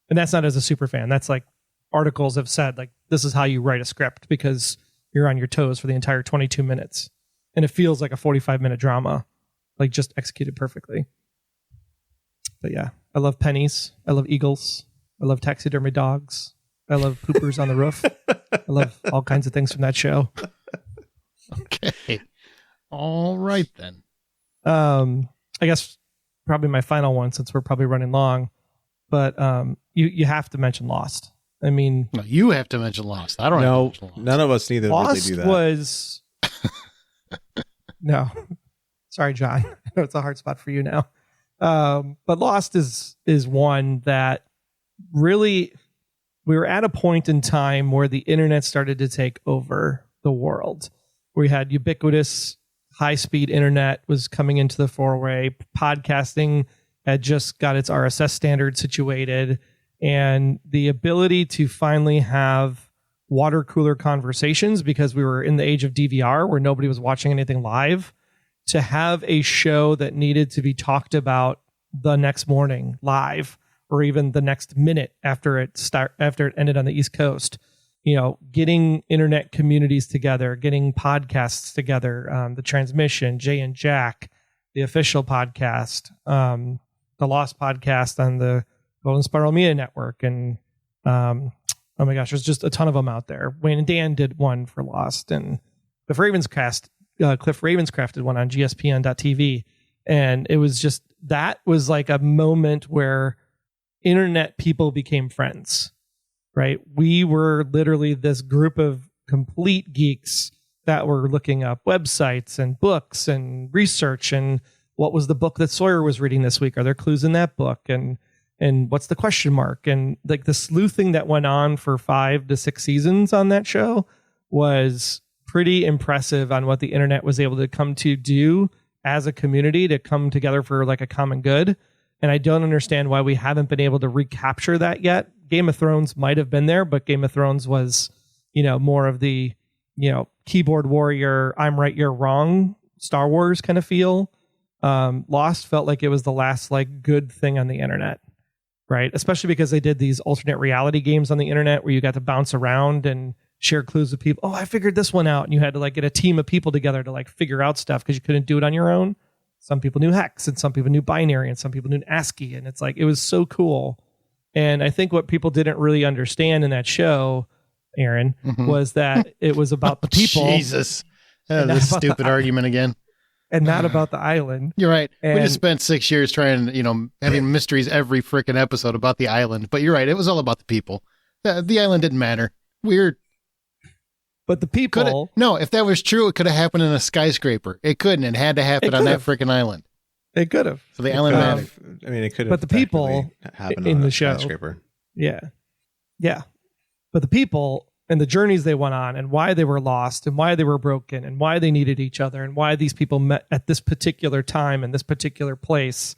And that's not as a super fan. That's like articles have said, like, this is how you write a script, because you're on your toes for the entire 22 minutes. And it feels like a 45-minute drama, like just executed perfectly. But yeah, I love pennies. I love eagles. I love taxidermy dogs. I love poopers on the roof. I love all kinds of things from that show. Okay. All right, then. I guess probably my final one, since we're probably running long, but you have to mention Lost. I mean, No, you have to mention Lost. I don't have to mention Lost. None of us need to really Lost do that. was no. Sorry, John. I know it's a hard spot for you now. But Lost is one that really, we were at a point in time where the internet started to take over the world. We had ubiquitous high-speed internet was coming into the foray. Podcasting had just got its RSS standard situated, and the ability to finally have water cooler conversations, because we were in the age of DVR where nobody was watching anything live, to have a show that needed to be talked about the next morning live, or even the next minute after it ended on the East Coast. Getting internet communities together, getting podcasts together, the Transmission, Jay and Jack, the official podcast, the Lost podcast on the Golden Spiral Media Network, and oh my gosh, there's just a ton of them out there. Wayne and Dan did one for Lost, and Cliff Ravenscraft did one on GSPN.TV. And it was just, that was like a moment where internet people became friends, right? We were literally this group of complete geeks that were looking up websites and books and research, and what was the book that Sawyer was reading this week? Are there clues in that book? And what's the question mark? And like the sleuthing that went on for 5 to 6 seasons on that show was pretty impressive on what the internet was able to come to do as a community to come together for like a common good. And I don't understand why we haven't been able to recapture that yet. Game of Thrones might have been there, but Game of Thrones was, more of the, keyboard warrior, I'm right, you're wrong, Star Wars kind of feel. Lost felt like it was the last like good thing on the internet, right? Especially because they did these alternate reality games on the internet where you got to bounce around and share clues with people. Oh, I figured this one out. And you had to like get a team of people together to like figure out stuff because you couldn't do it on your own. Some people knew hex and some people knew binary and some people knew ASCII. And it's like, it was so cool. And I think what people didn't really understand in that show, Aaron, was that it was about the people. Jesus. This stupid argument again. And not about the island. You're right. And we just spent 6 years trying, having mysteries every freaking episode about the island. But you're right. It was all about the people. The island didn't matter. Weird. But the people... No, if that was true, it could have happened in a skyscraper. It couldn't. It had to happen on that freaking island. It could have. So the island mattered. I mean, it could have. But the people happened in on the a show... skyscraper. Yeah. But the people and the journeys they went on and why they were lost and why they were broken and why they needed each other and why these people met at this particular time and this particular place,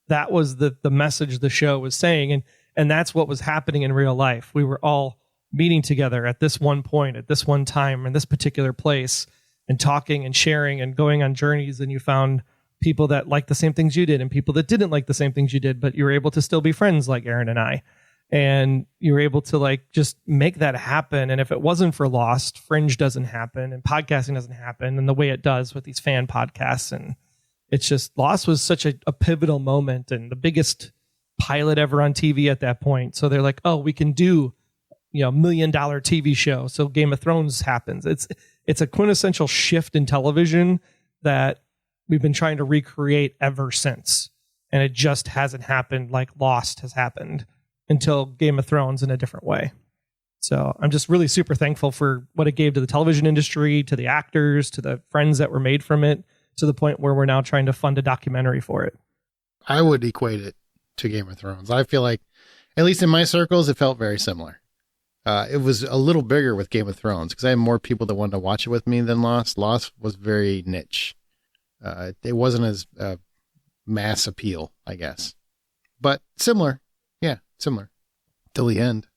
that was the message the show was saying. And that's what was happening in real life. We were all meeting together at this one point, at this one time, in this particular place, and talking and sharing and going on journeys. And you found people that liked the same things you did and people that didn't like the same things you did, but you were able to still be friends like Aaron and I. And you were able to like just make that happen. And if it wasn't for Lost, Fringe doesn't happen and podcasting doesn't happen and the way it does with these fan podcasts. And it's just, Lost was such a pivotal moment and the biggest pilot ever on TV at that point. So they're like, oh, we can do, $1 million TV show. So Game of Thrones happens. It's a quintessential shift in television that we've been trying to recreate ever since. And it just hasn't happened like Lost has happened until Game of Thrones in a different way. So I'm just really super thankful for what it gave to the television industry, to the actors, to the friends that were made from it, to the point where we're now trying to fund a documentary for it. I would equate it to Game of Thrones. I feel like, at least in my circles, it felt very similar. It was a little bigger with Game of Thrones because I had more people that wanted to watch it with me than Lost. Lost was very niche. It wasn't as mass appeal, I guess. But similar. Yeah, similar. Till the end.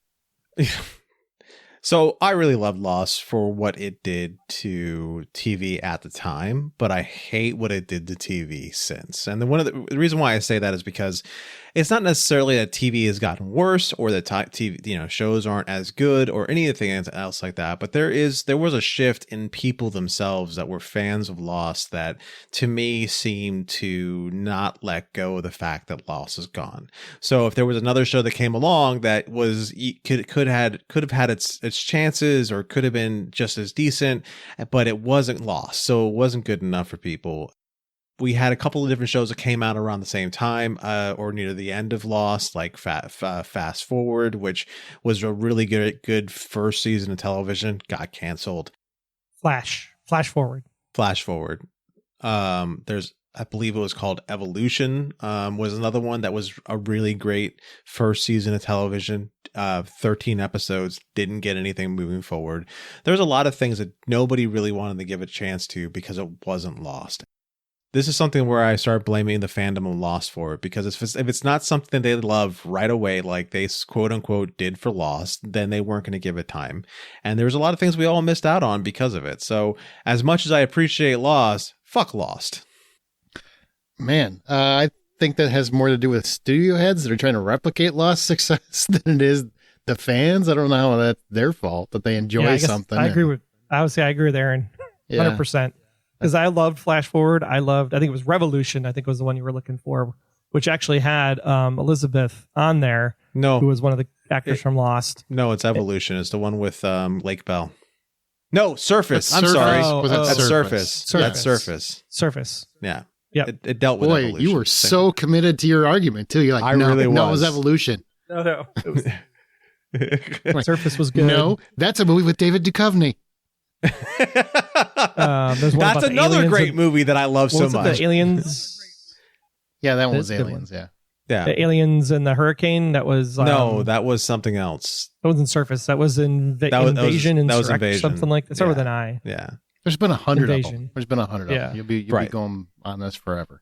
So I really loved Lost for what it did to TV at the time, but I hate what it did to TV since. And the reason why I say that is because it's not necessarily that TV has gotten worse or that TV, shows aren't as good or anything else like that. But there was a shift in people themselves that were fans of Lost that to me seemed to not let go of the fact that Lost is gone. So if there was another show that came along that was could have had its chances or could have been just as decent, but it wasn't Lost. So it wasn't good enough for people. We had a couple of different shows that came out around the same time or near the end of Lost, like Fast Forward, which was a really good first season of television, got canceled. Flash Forward. I believe it was called Evolution, was another one that was a really great first season of television. 13 episodes, didn't get anything moving forward. There's a lot of things that nobody really wanted to give a chance to because it wasn't Lost. This is something where I start blaming the fandom of Lost for it, because if it's not something they love right away, like they quote unquote did for Lost, then they weren't going to give it time. And there's a lot of things we all missed out on because of it. So as much as I appreciate Lost, fuck Lost. Man, I think that has more to do with studio heads that are trying to replicate Lost success than it is the fans. I don't know how that's their fault that they enjoy something. I agree with Aaron 100%. Because I loved Flash Forward. I think it was Revolution. I think was the one you were looking for, which actually had Elizabeth on there. No. Who was one of the actors from Lost. No, it's Evolution. It's the one with Lake Bell. No, Surface. I'm sorry. That's Surface. That's Surface. Surface. Yeah. Yeah. It dealt with Boy, Evolution. you were so committed to your argument, too. You're like, no, it was Evolution. No. It was... Surface was good. No, that's a movie with David Duchovny. That's another great movie that I love so much. The Aliens. Yeah, that one was Aliens. Yeah. Yeah. The aliens and the hurricane. That was No, that was something else. That wasn't Surface. That was Invasion. That was Invasion. Something like that. Start with an I. Yeah. There's been 100 of Invasion. them. There's been 100 of them. You'll be going on this forever.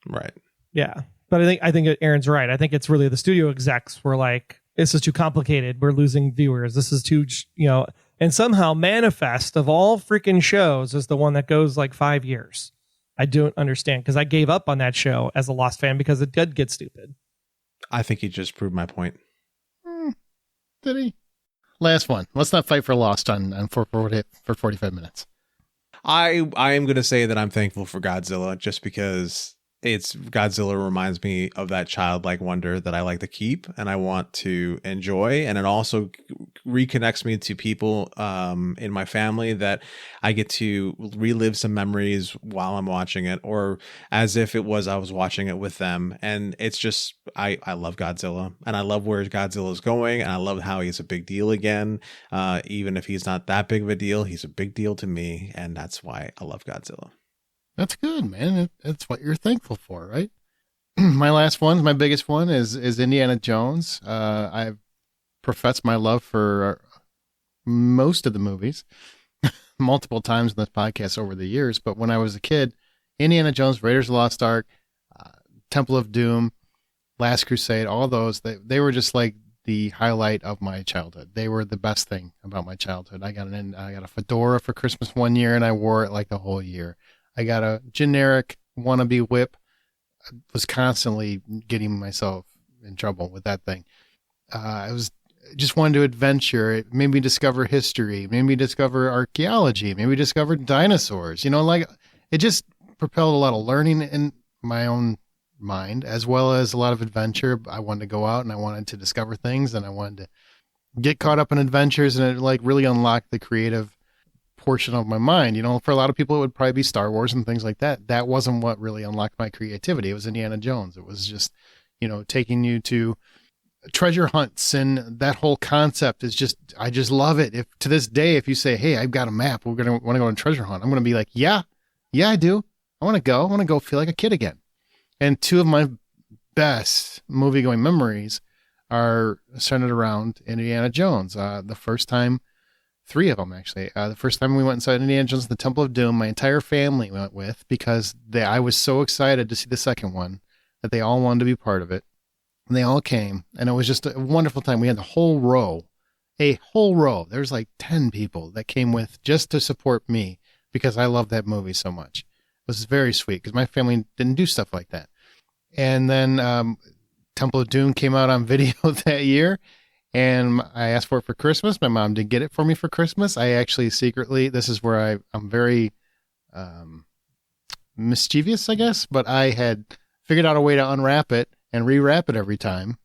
Right. Yeah. But I think Aaron's right. I think it's really the studio execs were like, this is too complicated. We're losing viewers. This is too, and somehow Manifest of all freaking shows is the one that goes like 5 years. I don't understand, because I gave up on that show as a Lost fan because it did get stupid. I think he just proved my point. Did he? Last one. Let's not fight for Lost for 45 minutes. I am going to say that I'm thankful for Godzilla, just because Godzilla reminds me of that childlike wonder that I like to keep and I want to enjoy. And it also reconnects me to people in my family that I get to relive some memories while I'm watching it, or as if I was watching it with them. And it's just, I love Godzilla, and I love where Godzilla is going, and I love how he's a big deal again. Even if he's not that big of a deal, he's a big deal to me. And that's why I love Godzilla. That's good, man. That's what you're thankful for, right? My last one, my biggest one is Indiana Jones. I've professed my love for most of the movies multiple times in this podcast over the years. But when I was a kid, Indiana Jones, Raiders of the Lost Ark, Temple of Doom, Last Crusade, all those, they were just like the highlight of my childhood. They were the best thing about my childhood. I got a fedora for Christmas one year, and I wore it like the whole year. I got a generic wannabe whip. I was constantly getting myself in trouble with that thing. I was just wanted to adventure. It made me discover history, made me discover archaeology, made me discover dinosaurs. Like it just propelled a lot of learning in my own mind, as well as a lot of adventure. I wanted to go out and I wanted to discover things, and I wanted to get caught up in adventures, and it like really unlocked the creative portion of my mind. For a lot of people it would probably be Star Wars and things like that. That wasn't what really unlocked my creativity. It was Indiana Jones. It was just taking you to treasure hunts, and that whole concept is just, I just love it. If to this day, if you say, hey, I've got a map, we're gonna want to go on a treasure hunt, I'm gonna be like, yeah I do. I want to go feel like a kid again. And two of my best movie going memories are centered around Indiana Jones. The first time, three of them actually. The first time we went inside Indiana Jones, the Temple of Doom, my entire family went with, because I was so excited to see the second one that they all wanted to be part of it. And they all came, and it was just a wonderful time. We had a whole row. There's like 10 people that came with just to support me because I love that movie so much. It was very sweet because my family didn't do stuff like that. And then Temple of Doom came out on video that year. And I asked for it for Christmas. My mom did get it for me for Christmas. I actually secretly, this is where I'm very mischievous, I guess, but I had figured out a way to unwrap it and rewrap it every time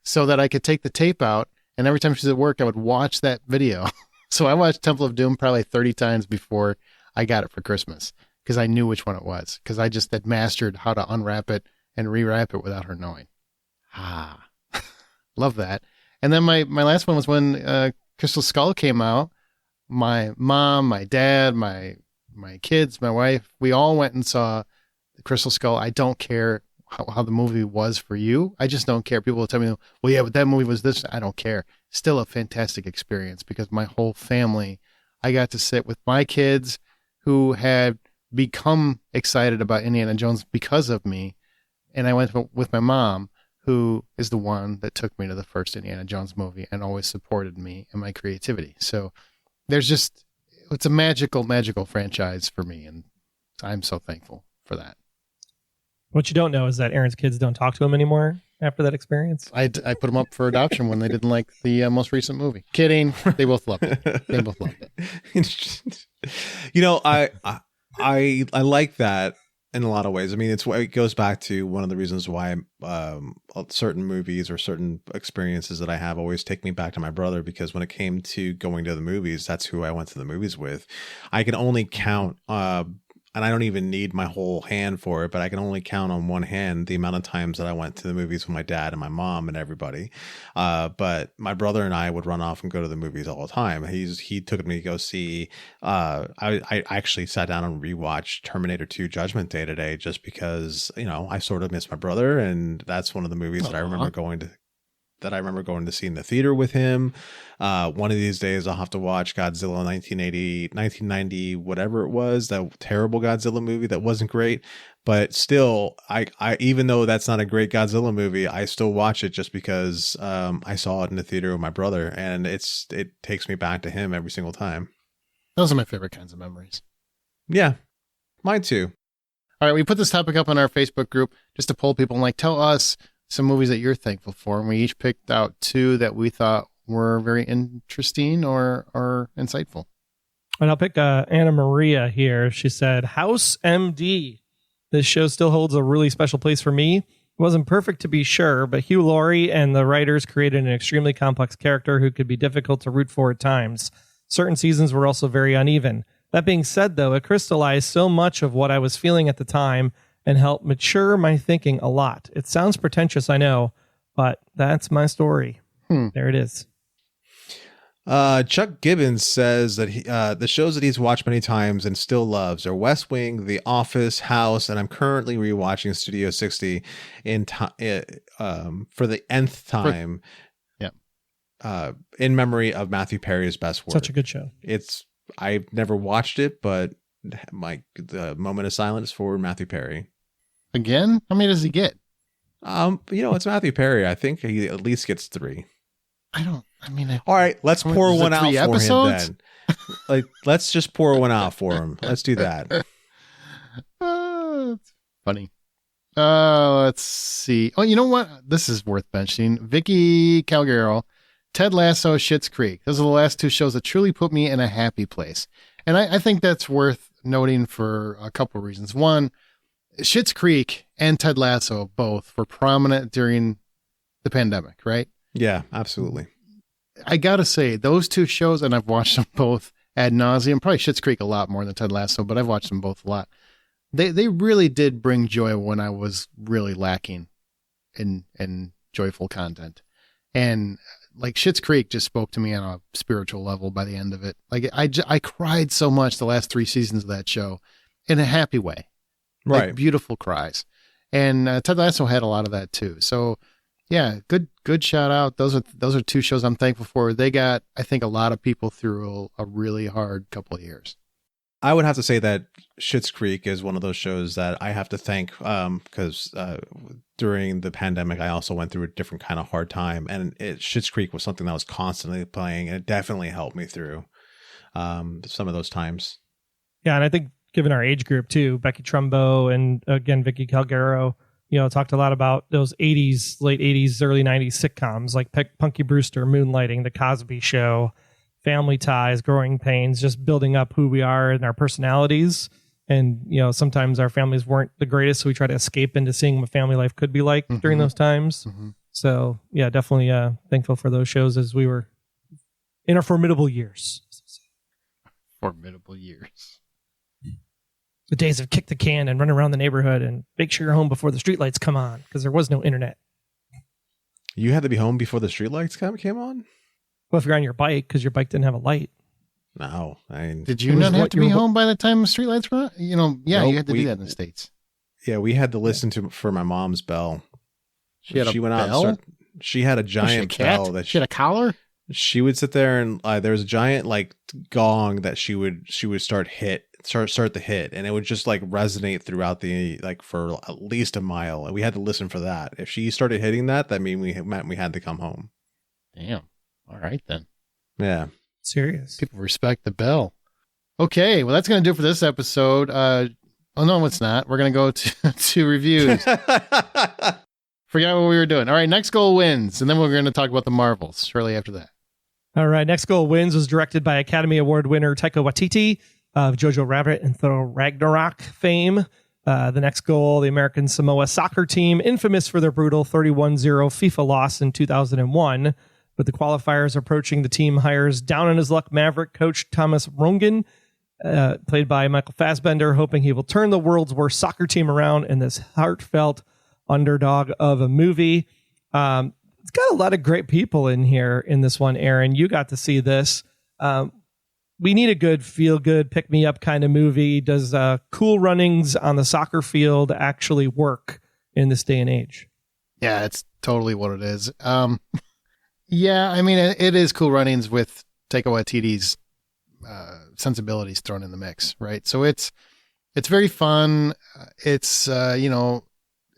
so that I could take the tape out. And every time she's at work, I would watch that video. So I watched Temple of Doom probably 30 times before I got it for Christmas, because I knew which one it was, because I just had mastered how to unwrap it and rewrap it without her knowing. Love that. And then my last one was when Crystal Skull came out. My mom, my dad, my kids, my wife, we all went and saw the Crystal Skull. I don't care how the movie was for you. I just don't care. People will tell me, well, yeah, but that movie was this. I don't care. Still a fantastic experience, because my whole family, I got to sit with my kids who had become excited about Indiana Jones because of me. And I went with my mom, who is the one that took me to the first Indiana Jones movie and always supported me and my creativity. So it's a magical, magical franchise for me. And I'm so thankful for that. What you don't know is that Aaron's kids don't talk to him anymore after that experience. I put them up for adoption when they didn't like the most recent movie. Kidding. They both loved it. They both loved it. I like that in a lot of ways. I mean, it goes back to one of the reasons why certain movies or certain experiences that I have always take me back to my brother, because when it came to going to the movies, that's who I went to the movies with. I can only count and I don't even need my whole hand for it, but I can only count on one hand the amount of times that I went to the movies with my dad and my mom and everybody. But my brother and I would run off and go to the movies all the time. He took me to go see, I actually sat down and rewatched Terminator 2 Judgment Day today, just because, I sort of miss my brother. And that's one of the movies that I remember going to see in the theater with him. One of these days I'll have to watch Godzilla 1990, whatever it was, that terrible Godzilla movie that wasn't great. But still, I even though that's not a great Godzilla movie, I still watch it just because I saw it in the theater with my brother, and it takes me back to him every single time. Those are my favorite kinds of memories. Yeah, mine too. All right, we put this topic up on our Facebook group just to poll people and tell us some movies that you're thankful for. And we each picked out 2 that we thought were very interesting or insightful. And I'll pick Anna Maria here. She said, House MD. This show still holds a really special place for me. It wasn't perfect to be sure, but Hugh Laurie and the writers created an extremely complex character who could be difficult to root for at times. Certain seasons were also very uneven. That being said, though, it crystallized so much of what I was feeling at the time and helped mature my thinking a lot. It sounds pretentious, I know, but that's my story. There it is. Chuck Gibbons says that the shows that he's watched many times and still loves are West Wing, The Office, House, and I'm currently rewatching Studio 60 for the nth time. In memory of Matthew Perry's best work. Such a good show. I've never watched it, but the moment of silence for Matthew Perry. Again? How many does he get? It's Matthew Perry. I think he at least gets 3. All right, let's pour one out for episodes? him then. Let's just pour one out for him. Let's do that. It's funny. Let's see. Oh, you know what? This is worth mentioning. Vicky Calgaro, Ted Lasso, Schitt's Creek. Those are the last 2 shows that truly put me in a happy place. And I think that's worth noting for a couple of reasons. One, Schitt's Creek and Ted Lasso both were prominent during the pandemic, right? Yeah, absolutely. I gotta say, those 2 shows, and I've watched them both ad nauseum, probably Schitt's Creek a lot more than Ted Lasso, but I've watched them both a lot. They really did bring joy when I was really lacking in joyful content. And Schitt's Creek just spoke to me on a spiritual level by the end of it. I cried so much the last 3 seasons of that show in a happy way. Right. Beautiful cries. And Ted Lasso had a lot of that too. So yeah, good shout out. Those are 2 shows I'm thankful for. They got, I think, a lot of people through a really hard couple of years. I would have to say that Schitt's Creek is one of those shows that I have to thank because during the pandemic, I also went through a different kind of hard time. And Schitt's Creek was something that was constantly playing, and it definitely helped me through some of those times. Yeah, and I think given our age group too, Becky Trumbo and again, Vicky Calgaro, talked a lot about those 80s, late 80s, early 90s sitcoms like Punky Brewster, Moonlighting, The Cosby Show, Family Ties, Growing Pains, just building up who we are and our personalities. And, sometimes our families weren't the greatest, so we try to escape into seeing what family life could be like during those times. Mm-hmm. So, yeah, definitely thankful for those shows as we were in our formidable years. Formidable years. The days of kick the can and run around the neighborhood and make sure you're home before the streetlights come on, because there was no internet. You had to be home before the streetlights came on? Well, if you're on your bike, because your bike didn't have a light. No. Did you not have to be home by the time the streetlights were on? Yeah, nope, you had to do that in the States. Yeah, we had to listen for my mom's bell. She had a bell? She had a giant bell. She had a collar? She would sit there and there was a giant gong that she would start the hit, and it would just resonate throughout the for at least a mile, and we had to listen for that. If she started hitting that meant we had to come home. Damn. All right then. Yeah. Serious. People respect the bell. Okay, well that's gonna do it for this episode. Oh no, it's not. We're gonna go to reviews. Forgot what we were doing. All right, Next Goal Wins, and then we're gonna talk about the Marvels shortly after that. All right, Next Goal Wins was directed by Academy Award winner Taika Waititi of Jojo Rabbit and Thor Ragnarok fame. The Next Goal, the American Samoa soccer team, infamous for their brutal 31-0 FIFA loss in 2001. With the qualifiers approaching, the team hires down on his luck Maverick coach Thomas Rongen played by Michael Fassbender, hoping he will turn the world's worst soccer team around in this heartfelt underdog of a movie. It's got a lot of great people in here in this one, Aaron. You got to see this. We need a good feel-good, pick-me-up kind of movie. Does Cool Runnings on the soccer field actually work in this day and age? Yeah, it's totally what it is. Yeah, I mean, it is Cool Runnings with Taika Waititi's sensibilities thrown in the mix, right? So it's very fun. It's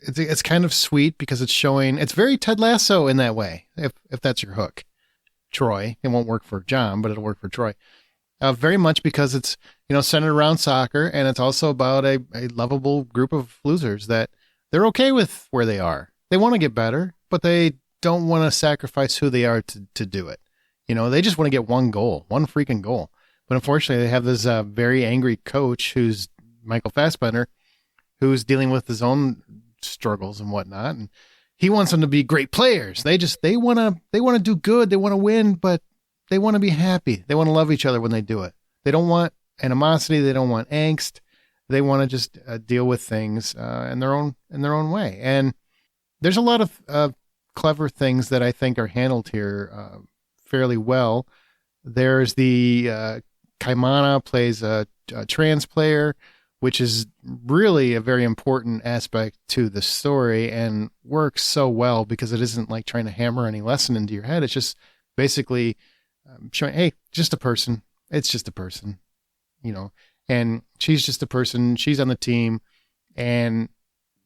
it's kind of sweet because it's very Ted Lasso in that way, if that's your hook. Troy, it won't work for John, but it'll work for Troy. Very much because it's centered around soccer, and it's also about a lovable group of losers that they're okay with where they are. They want to get better, but they don't want to sacrifice who they are to do it. They just want to get one freaking goal. But unfortunately, they have this very angry coach who's Michael Fassbender, who's dealing with his own struggles and whatnot, and he wants them to be great players. They want to do good, they want to win, but they want to be happy. They want to love each other when they do it. They don't want animosity. They don't want angst. They want to just deal with things in their own way. And there's a lot of clever things that I think are handled here fairly well. There's the Kaimana plays a trans player, which is really a very important aspect to the story and works so well because it isn't like trying to hammer any lesson into your head. It's just basically showing, hey, just a person. It's just a person, and she's just a person. She's on the team, and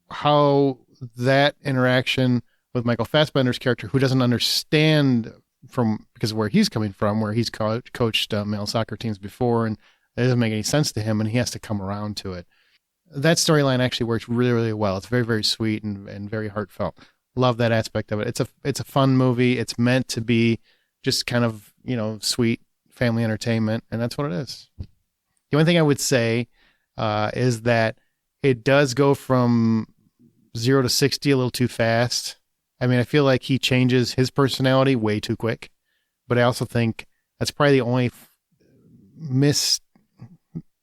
how that interaction with Michael Fassbender's character, who doesn't understand because of where he's coming from, where he's coached male soccer teams before, and it doesn't make any sense to him, and he has to come around to it. That storyline actually works really, really well. It's very, very sweet and very heartfelt. Love that aspect of it. It's a fun movie. It's meant to be just kind of, sweet family entertainment, and that's what it is. The only thing I would say is that it does go from 0 to 60 a little too fast. I mean, I feel like he changes his personality way too quick, but I also think that's probably the only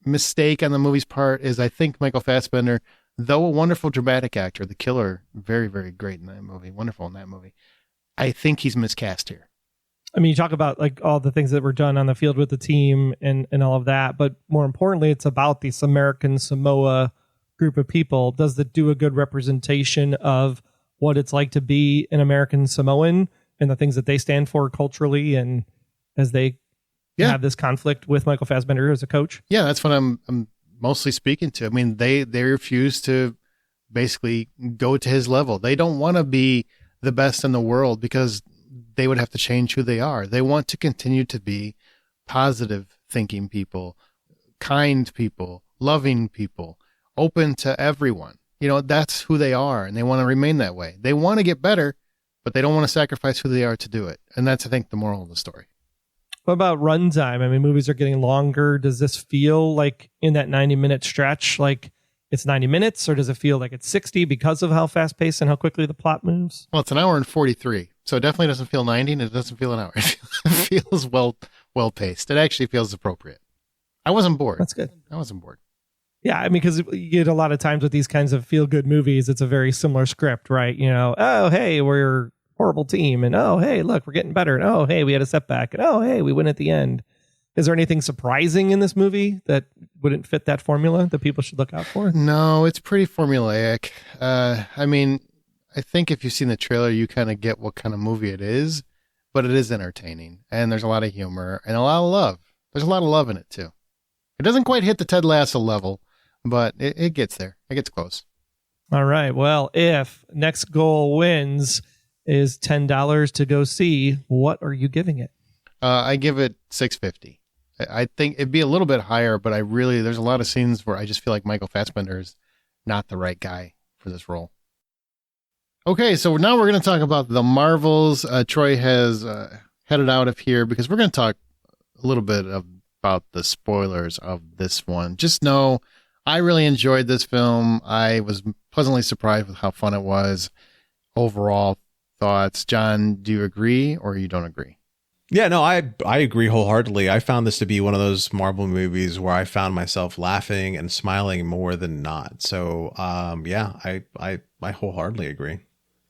mistake on the movie's part is I think Michael Fassbender, though a wonderful dramatic actor, the killer, very, very great in that movie, wonderful in that movie, I think he's miscast here. I mean, you talk about like all the things that were done on the field with the team and all of that, but more importantly, it's about this American Samoa group of people. Does it do a good representation of what it's like to be an American Samoan and the things that they stand for culturally, and as they have this conflict with Michael Fassbender as a coach? Yeah, that's what I'm mostly speaking to. I mean, they refuse to basically go to his level. They don't want to be the best in the world because they would have to change who they are. They want to continue to be positive thinking people, kind people, loving people, open to everyone. That's who they are, and they want to remain that way. They want to get better, but they don't want to sacrifice who they are to do it. And that's, I think, the moral of the story. What about runtime? I mean, movies are getting longer. Does this feel like in that 90-minute stretch, like it's 90 minutes, or does it feel like it's 60 because of how fast paced and how quickly the plot moves? Well, it's an hour and 43. So it definitely doesn't feel 90, and it doesn't feel an hour. It feels well paced. It actually feels appropriate. I wasn't bored. That's good. I wasn't bored. Yeah, I mean, because you get a lot of times with these kinds of feel-good movies, it's a very similar script, right? Oh, hey, we're a horrible team, and oh, hey, look, we're getting better, and oh, hey, we had a setback, and oh, hey, we win at the end. Is there anything surprising in this movie that wouldn't fit that formula that people should look out for? No, it's pretty formulaic. I mean, I think if you've seen the trailer, you kind of get what kind of movie it is, but it is entertaining, and there's a lot of humor and a lot of love. There's a lot of love in it, too. It doesn't quite hit the Ted Lasso level, but it gets there. It gets close. All right. Well, if Next Goal Wins is $10 to go see, what are you giving it? I give it $6.50. I think it'd be a little bit higher, but there's a lot of scenes where I just feel like Michael Fassbender is not the right guy for this role. Okay, so now we're going to talk about the Marvels. Troy has headed out of here because we're going to talk a little bit about the spoilers of this one. Just know I really enjoyed this film. I was pleasantly surprised with how fun it was. Overall thoughts. John, do you agree or you don't agree? Yeah, no, I agree wholeheartedly. I found this to be one of those Marvel movies where I found myself laughing and smiling more than not. So, yeah, I wholeheartedly agree.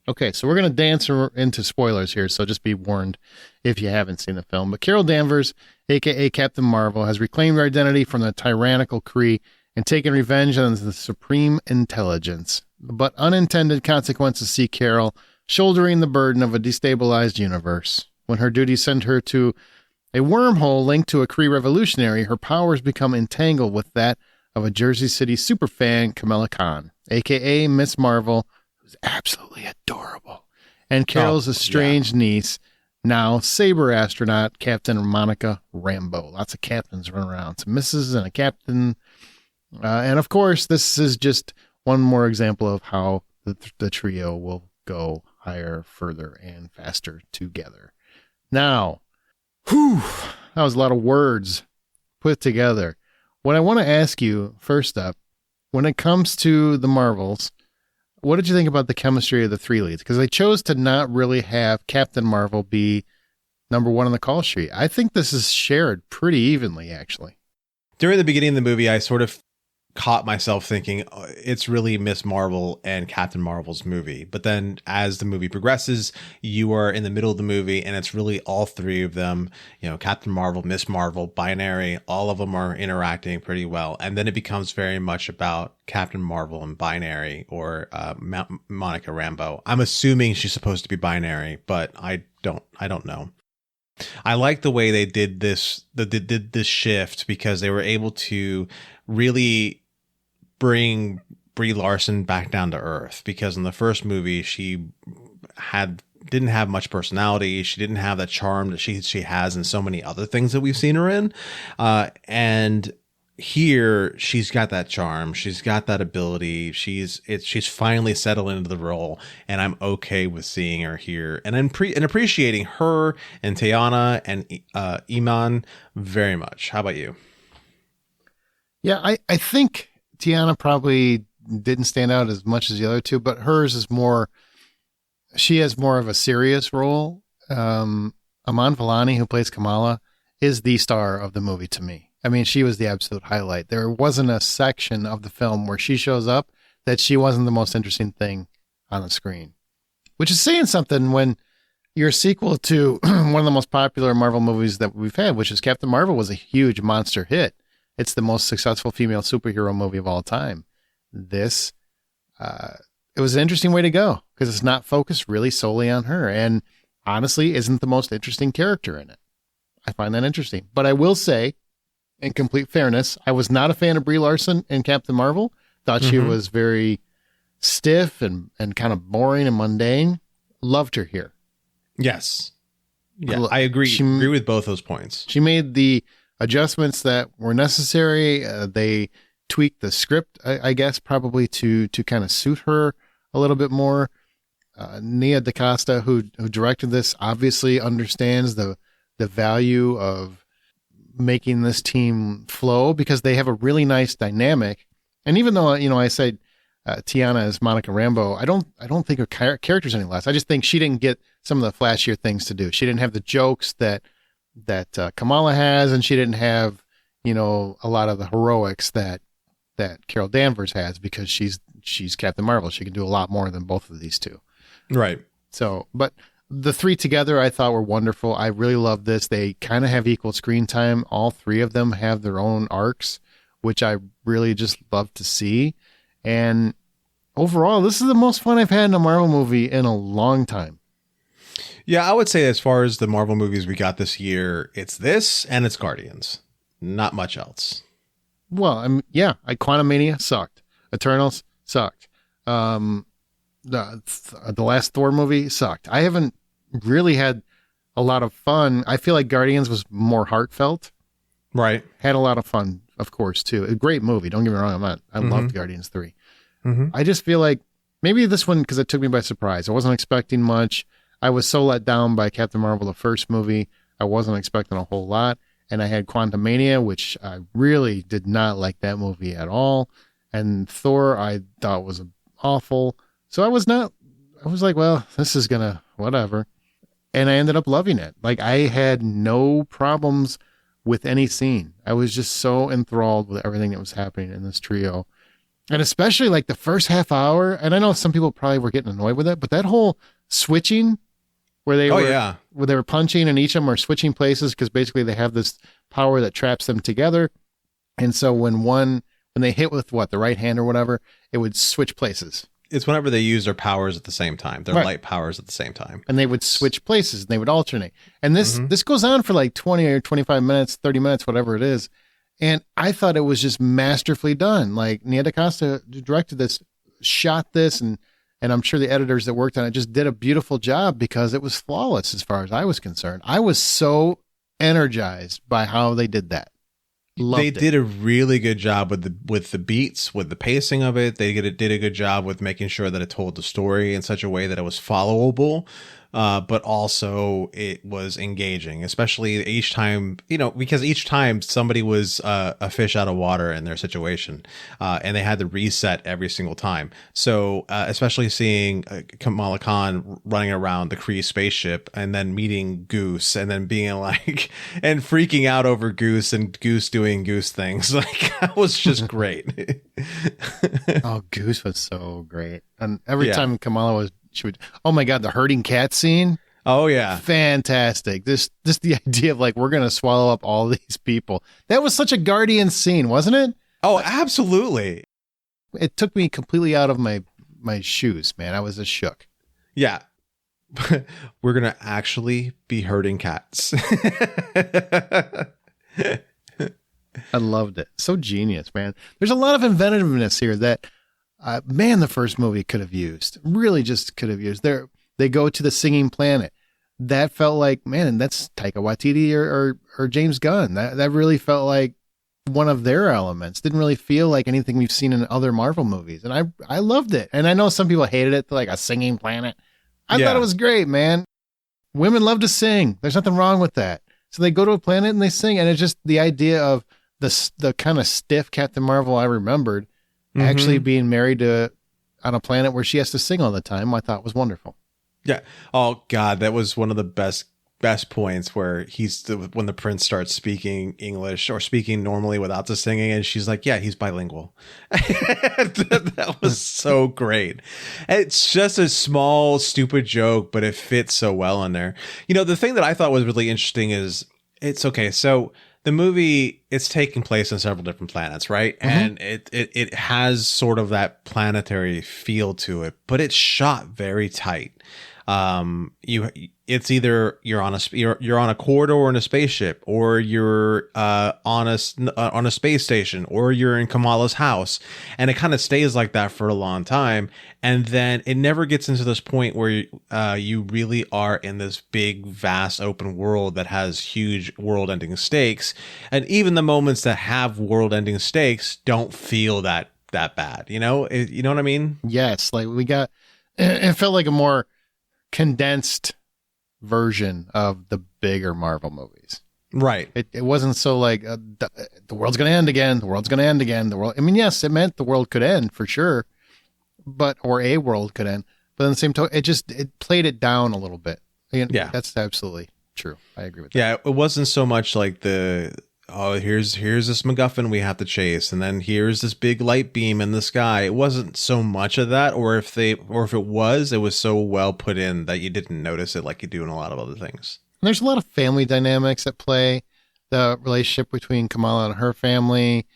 Okay, so we're going to dance into spoilers here, so just be warned if you haven't seen the film. But Carol Danvers, a.k.a. Captain Marvel, has reclaimed her identity from the tyrannical Kree and taken revenge on the Supreme Intelligence. But unintended consequences see Carol shouldering the burden of a destabilized universe. When her duties send her to a wormhole linked to a Kree revolutionary, her powers become entangled with that of a Jersey City superfan, Kamala Khan, a.k.a. Miss Marvel, who's absolutely adorable, and Carol's estranged niece, now Saber astronaut, Captain Monica Rambeau. Lots of captains run around. Some misses and a captain. And of course, this is just one more example of how the trio will go higher, further, and faster together. Now, that was a lot of words put together. What I want to ask you first up, when it comes to the Marvels, what did you think about the chemistry of the three leads? Because they chose to not really have Captain Marvel be number one on the call sheet. I think this is shared pretty evenly, actually. During the beginning of the movie, I sort of caught myself thinking it's really Miss Marvel and Captain Marvel's movie. But then as the movie progresses, you are in the middle of the movie and it's really all three of them, you know, Captain Marvel, Miss Marvel, Binary, all of them are interacting pretty well. And then it becomes very much about Captain Marvel and Binary, or Monica Rambeau. I'm assuming she's supposed to be Binary, but I don't know. I like the way they did this shift, because they were able to really bring Brie Larson back down to earth, because in the first movie she didn't have much personality. She didn't have that charm that she has in so many other things that we've seen her in. And here she's got that charm. She's got that ability. She's finally settled into the role, and I'm okay with seeing her here and appreciating her and Tiana and Iman very much. How about you? Yeah, I think Tiana probably didn't stand out as much as the other two, but hers is more, she has more of a serious role. Aman Vellani, who plays Kamala, is the star of the movie to me. I mean, she was the absolute highlight. There wasn't a section of the film where she shows up that she wasn't the most interesting thing on the screen, which is saying something when your sequel to one of the most popular Marvel movies that we've had, which is Captain Marvel, was a huge monster hit. It's the most successful female superhero movie of all time. This, it was an interesting way to go, because it's not focused really solely on her, and honestly isn't the most interesting character in it. I find that interesting. But I will say, in complete fairness, I was not a fan of Brie Larson in Captain Marvel. Thought she was very stiff and kind of boring and mundane. Loved her here. Yes. Yeah, I agree. Agree with both those points. She made the adjustments that were necessary. They tweaked the script, I guess, probably to kind of suit her a little bit more. Nia DaCosta, who directed this, obviously understands the value of making this team flow, because they have a really nice dynamic. And even though, I said Tiana is Monica Rambeau, I don't think her character's any less. I just think she didn't get some of the flashier things to do. She didn't have the jokes that Kamala has, and she didn't have, a lot of the heroics that Carol Danvers has, because she's Captain Marvel. She can do a lot more than both of these two. Right. So, but the three together I thought were wonderful. I really love this. They kind of have equal screen time. All three of them have their own arcs, which I really just love to see. And overall, this is the most fun I've had in a Marvel movie in a long time. Yeah, I would say as far as the Marvel movies we got this year, it's this and it's Guardians. Not much else. Well, Quantumania sucked. Eternals sucked. The last Thor movie sucked. I haven't really had a lot of fun. I feel like Guardians was more heartfelt. Right. Had a lot of fun, of course, too. A great movie. Don't get me wrong. I loved Guardians 3. I just feel like maybe this one, because it took me by surprise. I wasn't expecting much. I was so let down by Captain Marvel, the first movie. I wasn't expecting a whole lot. And I had Quantumania, which I really did not like that movie at all. And Thor, I thought was awful. So I was like, well, this is gonna, whatever. and I ended up loving it. Like, I had no problems with any scene. I was just so enthralled with everything that was happening in this trio. And especially like the first half hour, and I know some people probably were getting annoyed with it, but that whole switching where they where they were punching and each of them are switching places because basically they have this power that traps them together. And so when they hit with the right hand or whatever, it would switch places. It's whenever they use their powers at the same time, their light powers at the same time. And they would switch places and they would alternate. And this goes on for like 20 or 25 minutes, 30 minutes, whatever it is. And I thought it was just masterfully done. Like, Nia DaCosta directed this, shot this, and I'm sure the editors that worked on it just did a beautiful job because it was flawless as far as I was concerned. I was so energized by how they did that. They did a really good job with the beats, with the pacing of it. They did a good job with making sure that it told the story in such a way that it was followable, but also it was engaging, especially each time, because each time somebody was a fish out of water in their situation, and they had to reset every single time. So especially seeing Kamala Khan running around the Kree spaceship and then meeting Goose and then being like, and freaking out over Goose and Goose doing Goose things. Like, that was just great. Oh, Goose was so great. And every time Kamala she would, oh my God, the herding cat scene. Oh yeah. Fantastic. This the idea of like, we're going to swallow up all these people. That was such a Guardian scene, wasn't it? Oh, absolutely. It took me completely out of my shoes, man. I was just shook. Yeah. We're going to actually be herding cats. I loved it. So genius, man. There's a lot of inventiveness here that, the first movie could have used. Really just could have used. They go to the singing planet. That felt like, man, that's Taika Waititi or James Gunn. That really felt like one of their elements. Didn't really feel like anything we've seen in other Marvel movies. And I loved it. And I know some people hated it, like a singing planet. I thought it was great, man. Women love to sing. There's nothing wrong with that. So they go to a planet and they sing. And it's just the idea of the kind of stiff Captain Marvel I remembered actually being married on a planet where she has to sing all the time, I thought was wonderful. Yeah. Oh God, that was one of the best points where when the prince starts speaking English or speaking normally without the singing, and she's like, yeah, he's bilingual. That was so great. It's just a small, stupid joke, but it fits so well in there. The thing that I thought was really interesting is it's okay. So the movie, it's taking place on several different planets, right? And it has sort of that planetary feel to it, but it's shot very tight. It's either you're on a corridor in a spaceship, or you're on a space station, or you're in Kamala's house, and it kind of stays like that for a long time, and then it never gets into this point where you really are in this big, vast, open world that has huge world-ending stakes, and even the moments that have world-ending stakes don't feel that bad. You know what I mean? Yes, like it felt like a more condensed version of the bigger Marvel movies. Right. It wasn't so like the world's going to end again. The world's going to end again. I mean, yes, it meant the world could end for sure, or a world could end. But in the same time, it played it down a little bit. Yeah, that's absolutely true. I agree with that. Yeah, it wasn't so much like here's this MacGuffin we have to chase, and then here's this big light beam in the sky. It wasn't so much of that, or if it was so well put in that you didn't notice it like you do in a lot of other things. And there's a lot of family dynamics at play. The relationship between Kamala and her family,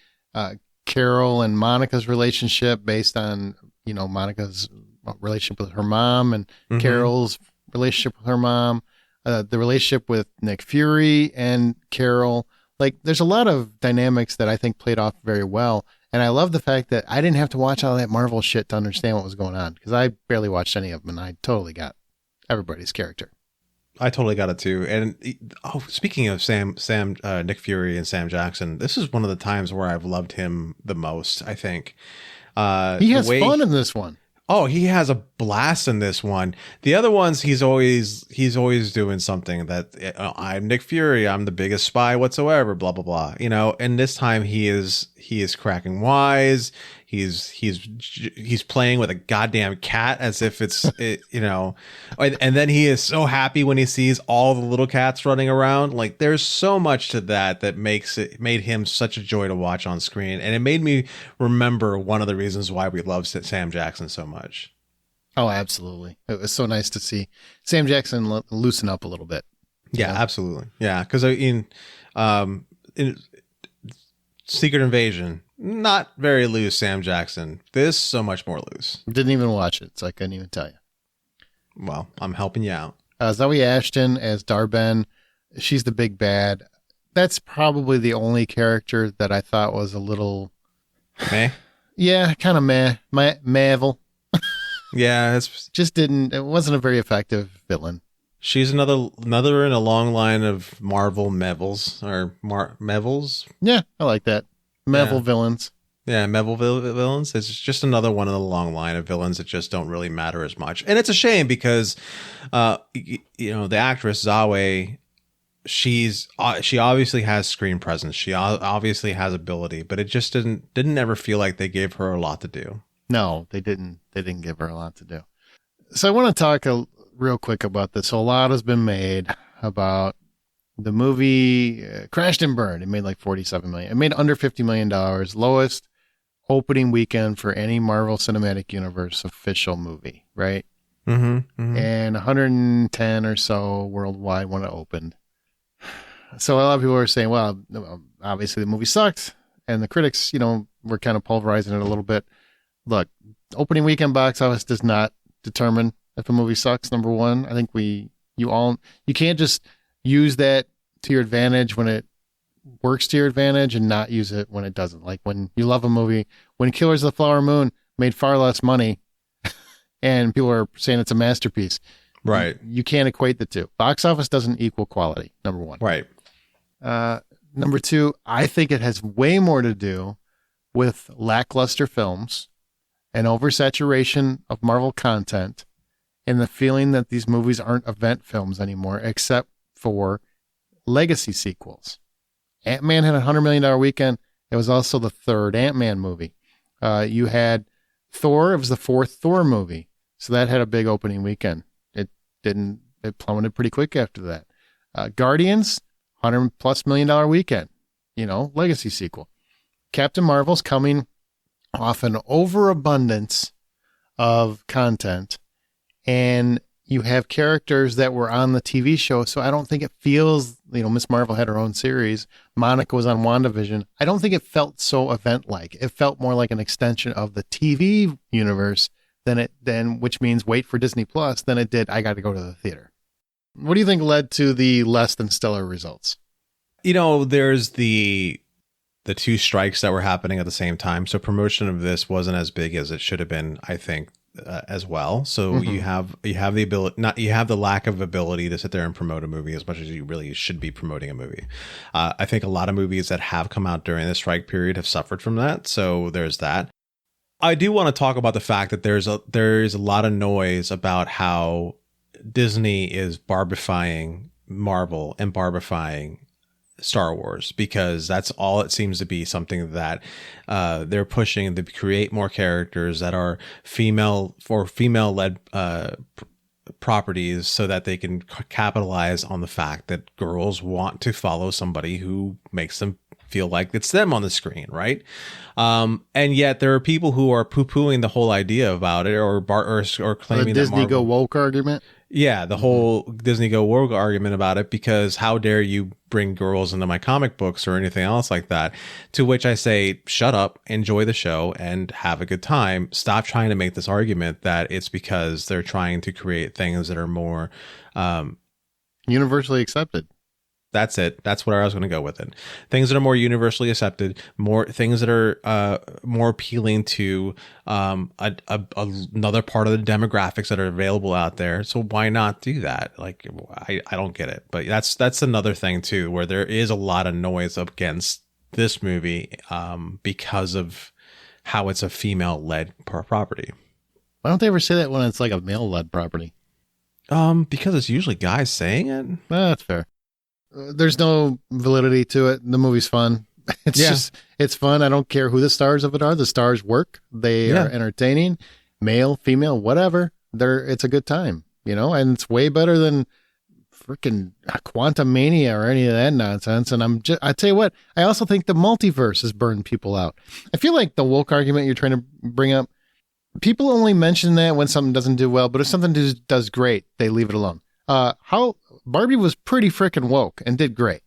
Carol and Monica's relationship based on, Monica's relationship with her mom, and Carol's relationship with her mom, the relationship with Nick Fury and Carol. Like, there's a lot of dynamics that I think played off very well. And I love the fact that I didn't have to watch all that Marvel shit to understand what was going on, because I barely watched any of them, and I totally got everybody's character. I totally got it too. And speaking of Nick Fury and Sam Jackson, this is one of the times where I've loved him the most, I think. He has fun in this one. Oh, he has a blast in this one. The other ones, he's always doing something that I'm Nick Fury. I'm the biggest spy whatsoever. Blah blah blah. And this time he is cracking wise. He's playing with a goddamn cat as if and then he is so happy when he sees all the little cats running around. Like, there's so much to that made him such a joy to watch on screen, and it made me remember one of the reasons why we love Sam Jackson so much. Oh, absolutely. It was so nice to see Sam Jackson loosen up a little bit. Yeah, absolutely. Yeah, because in Secret Invasion, not very loose Sam Jackson. This, so much more loose. Didn't even watch it, so I couldn't even tell you. Well, I'm helping you out. Zoe Ashton as Darben. She's the big bad. That's probably the only character that I thought was a little... Meh? Yeah, kind of meh. Mavel. Yeah, it wasn't a very effective villain. She's another in a long line of Marvel Mevils or Mevils. Yeah, I like that. Mevel villains. Yeah, Mevel villains. It's just another one in the long line of villains that just don't really matter as much. And it's a shame because, the actress Zawe, she obviously has screen presence. She obviously has ability, but it just didn't ever feel like they gave her a lot to do. No, they didn't. They didn't give her a lot to do. So I want to talk real quick about this. So a lot has been made about the movie crashed and burned. It made like $47 million. It made under $50 million. Lowest opening weekend for any Marvel Cinematic Universe official movie, right? Mm-hmm. And 110 or so worldwide when it opened. So a lot of people are saying, well, obviously the movie sucked. And the critics, were kind of pulverizing it a little bit. Look, opening weekend box office does not determine if a movie sucks. Number one, I think you can't just use that to your advantage when it works to your advantage and not use it when it doesn't. Like when you love a movie, when Killers of the Flower Moon made far less money and people are saying it's a masterpiece. Right. You can't equate the two. Box office doesn't equal quality, number one. Right. Number two, I think it has way more to do with lackluster films and oversaturation of Marvel content and the feeling that these movies aren't event films anymore, except for legacy sequels. Ant-Man had a $100 million weekend. It was also the third Ant-Man movie. You had Thor. It was the fourth Thor movie. So that had a big opening weekend. It plummeted pretty quick after that. Guardians, $100+ million weekend, legacy sequel. Captain Marvel's coming off an overabundance of content, and you have characters that were on the TV show, so I don't think it feels, Miss Marvel had her own series. Monica was on WandaVision. I don't think it felt so event-like. It felt more like an extension of the TV universe which means wait for Disney Plus, than it did I got to go to the theater. What do you think led to the less than stellar results? There's the two strikes that were happening at the same time. So promotion of this wasn't as big as it should have been, I think, as well. So you have the ability, you have the lack of ability to sit there and promote a movie as much as you really should be promoting a movie. I think a lot of movies that have come out during the strike period have suffered from that. So there's that. I do want to talk about the fact that there's a lot of noise about how Disney is barbifying Marvel and barbifying Star Wars, because that's all it seems to be, something that they're pushing to create more characters that are female-led properties, so that they can capitalize on the fact that girls want to follow somebody who makes them feel like it's them on the screen, right? And yet there are people who are poo-pooing the whole idea about it, or claiming the Disney that go woke argument. Yeah, the whole Disney go woke argument about it, because how dare you bring girls into my comic books or anything else like that? To which I say, shut up, enjoy the show, and have a good time. Stop trying to make this argument that it's because they're trying to create things that are more universally accepted. That's it. That's where I was going to go with it. Things that are more universally accepted, more things that are more appealing to another part of the demographics that are available out there. So why not do that? Like, I don't get it. But that's another thing too, where there is a lot of noise against this movie because of how it's a female-led property. Why don't they ever say that when it's like a male-led property? Because it's usually guys saying it. That's fair. There's no validity to it. The movie's fun. It's just, it's fun. I don't care who the stars of it are. The stars work. They are entertaining, male, female, whatever. It's a good time, and it's way better than freaking Quantum Mania or any of that nonsense. And I tell you what, I also think the multiverse has burned people out. I feel like the woke argument you're trying to bring up, people only mention that when something doesn't do well, but if something does great, they leave it alone. How Barbie was pretty freaking woke and did great.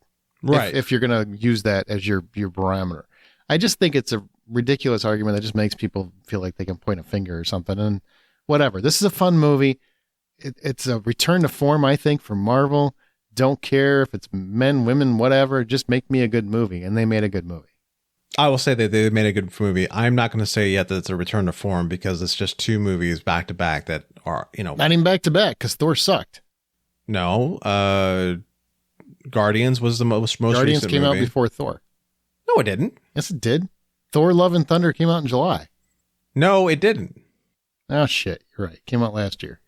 Right. If you're going to use that as your barometer. I just think it's a ridiculous argument that just makes people feel like they can point a finger or something. And whatever. This is a fun movie. It's a return to form, I think, for Marvel. Don't care if it's men, women, whatever. Just make me a good movie. And they made a good movie. I will say that they made a good movie. I'm not going to say yet that it's a return to form because it's just two movies back to back that are, Not even back to back because Thor sucked. No. Guardians was the most Guardians recent came movie. out before Thor. No, it didn't. Yes, it did. Thor Love and Thunder came out in July. No, it didn't. Oh, shit. You're right. Came out last year.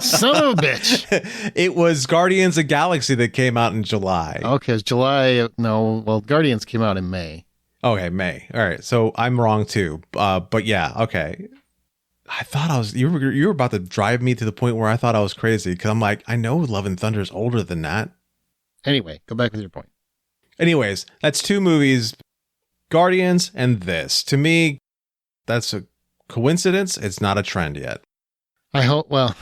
Son of a bitch. It was Guardians of the Galaxy that came out in July. Okay, it's July. No, well, Guardians came out in May. Okay, May. All right. So I'm wrong too. But yeah, okay. I thought you were about to drive me to the point where I thought I was crazy because I'm like, I know Love and Thunder is older than that. Anyway, go back with your point. Anyways, that's two movies, Guardians and this. To me, that's a coincidence. It's not a trend yet. I hope, well,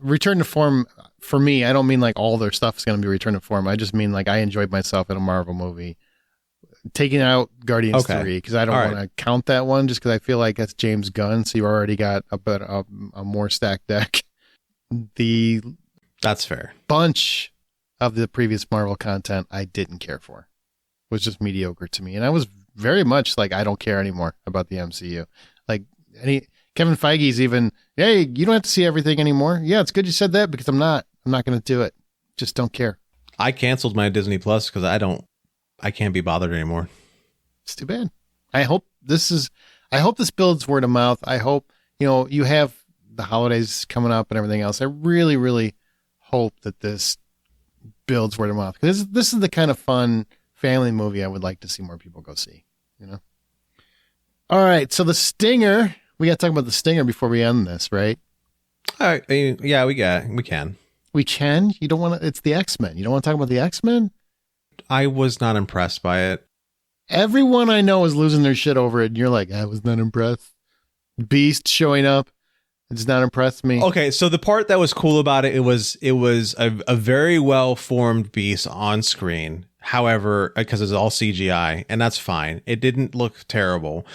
return to form for me, I don't mean like all their stuff is going to be return to form. I just mean like I enjoyed myself in a Marvel movie. Taking out Guardians 3 because I don't want to count that one just because I feel like that's James Gunn, so you already got a more stacked deck. That's fair. Bunch of the previous Marvel content I didn't care for. It was just mediocre to me, and I was very much like I don't care anymore about the MCU. Like Kevin Feige's even, hey, you don't have to see everything anymore. Yeah, it's good you said that because I'm not going to do it. Just don't care. I canceled my Disney Plus because I can't be bothered anymore. It's too bad. I hope this builds word of mouth. I hope, you have the holidays coming up and everything else. I really, really hope that this builds word of mouth because this is the kind of fun family movie I would like to see more people go see, All right. So the Stinger, we got to talk about the Stinger before we end this, right? All right. Yeah, we can. We can? You don't want to, it's the X-Men. You don't want to talk about the X-Men? I was not impressed by it. Everyone I know is losing their shit over it, and you're like, I was not impressed. Beast showing up, it does not impress me. Okay, so the part that was cool about it was a very well formed Beast on screen. However, because it's all CGI, and that's fine. It didn't look terrible,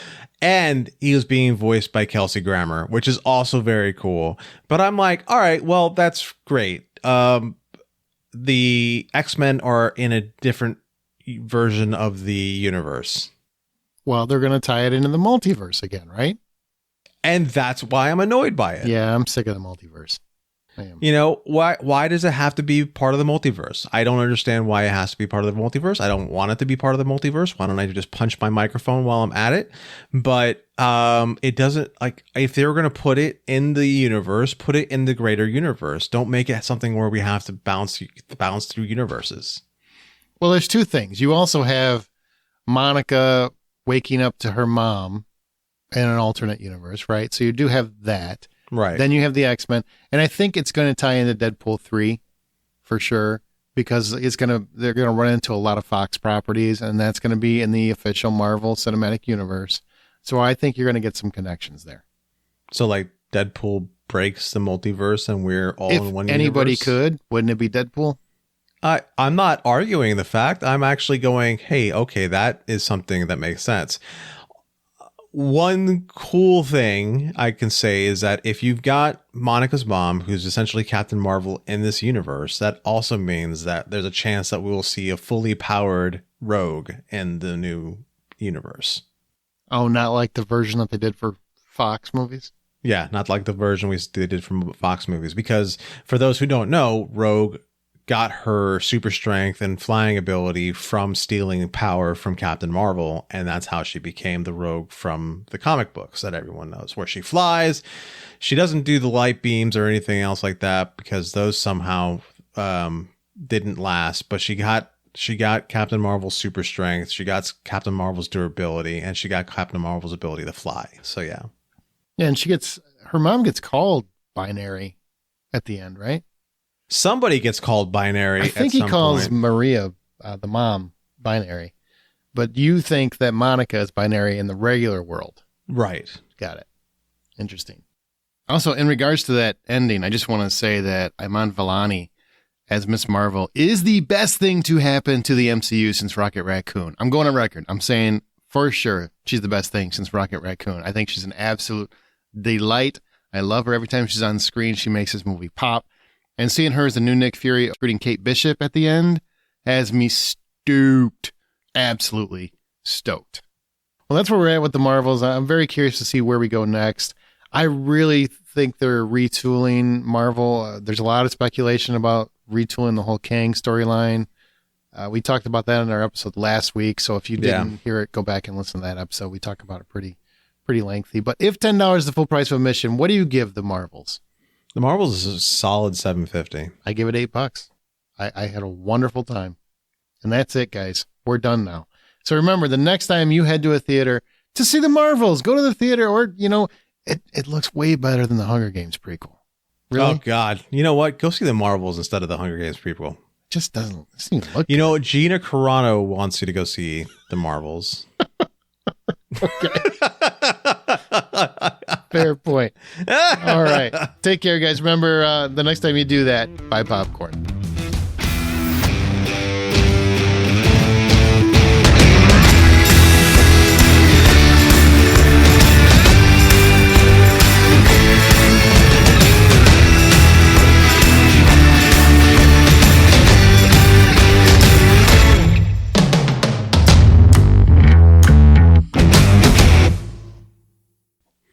and he was being voiced by Kelsey Grammer, which is also very cool. But I'm like, all right, well, that's great. The X-Men are in a different version of the universe. Well, they're going to tie it into the multiverse again, right? And that's why I'm annoyed by it. Yeah, I'm sick of the multiverse. I am. Why does it have to be part of the multiverse? I don't understand why it has to be part of the multiverse. I don't want it to be part of the multiverse. Why don't I just punch my microphone while I'm at it? But it doesn't, like, if they were going to put it in the universe, put it in the greater universe. Don't make it something where we have to bounce through universes. Well, there's two things. You also have Monica waking up to her mom in an alternate universe, right? So you do have that. Right. Then you have the X-Men. And I think it's going to tie into Deadpool 3 for sure, because they're going to run into a lot of Fox properties, and that's going to be in the official Marvel Cinematic Universe. So I think you're going to get some connections there. So like Deadpool breaks the multiverse and we're all in one universe? If anybody could, wouldn't it be Deadpool? I'm not arguing the fact. I'm actually going, hey, okay, that is something that makes sense. One cool thing I can say is that if you've got Monica's mom, who's essentially Captain Marvel in this universe, that also means that there's a chance that we will see a fully powered Rogue in the new universe. Oh, not like the version that they did for Fox movies? Yeah, not like the version they did from Fox movies. Because for those who don't know, Rogue got her super strength and flying ability from stealing power from Captain Marvel, and that's how she became the Rogue from the comic books that everyone knows, where she flies. She doesn't do the light beams or anything else like that because those somehow didn't last, but she got She got Captain Marvel's super strength. She got Captain Marvel's durability, and she got Captain Marvel's ability to fly. So yeah. Yeah, and her mom gets called binary at the end, right? Somebody gets called binary. I think he calls Maria, the mom, binary. But you think that Monica is binary in the regular world. Right. Got it. Interesting. Also, in regards to that ending, I just want to say that Iman Vellani as Miss Marvel is the best thing to happen to the MCU since Rocket Raccoon. I'm going on record. I'm saying for sure she's the best thing since Rocket Raccoon. I think she's an absolute delight. I love her every time she's on screen. She makes this movie pop. And seeing her as the new Nick Fury recruiting Kate Bishop at the end has me stoked. Absolutely stoked. Well, that's where we're at with the Marvels. I'm very curious to see where we go next. I really think they're retooling Marvel. There's a lot of speculation about retooling the whole Kang storyline. We talked about that in our episode last week. So if you didn't hear it, go back and listen to that episode. We talked about it pretty lengthy. But if $10 is the full price of admission, what do you give the Marvels? The Marvels is a solid $7.50. I give it $8. I had a wonderful time. And that's it, guys. We're done now. So remember, the next time you head to a theater to see the Marvels, go to the theater, or, it looks way better than the Hunger Games prequel. Really? Oh, God. You know what? Go see the Marvels instead of the Hunger Games prequel. It just doesn't even look You know, Gina Carano wants you to go see the Marvels. Fair point. All right. Take care, guys. Remember, the next time you do that, buy popcorn.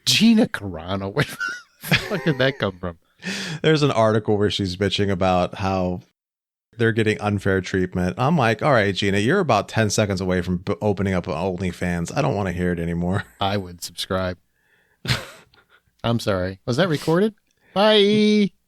Gina Carano. Where the fuck did that come from? There's an article where she's bitching about how they're getting unfair treatment. I'm like, all right, Gina, you're about 10 seconds away from opening up OnlyFans. I don't want to hear it anymore. I would subscribe. I'm sorry. Was that recorded? Bye.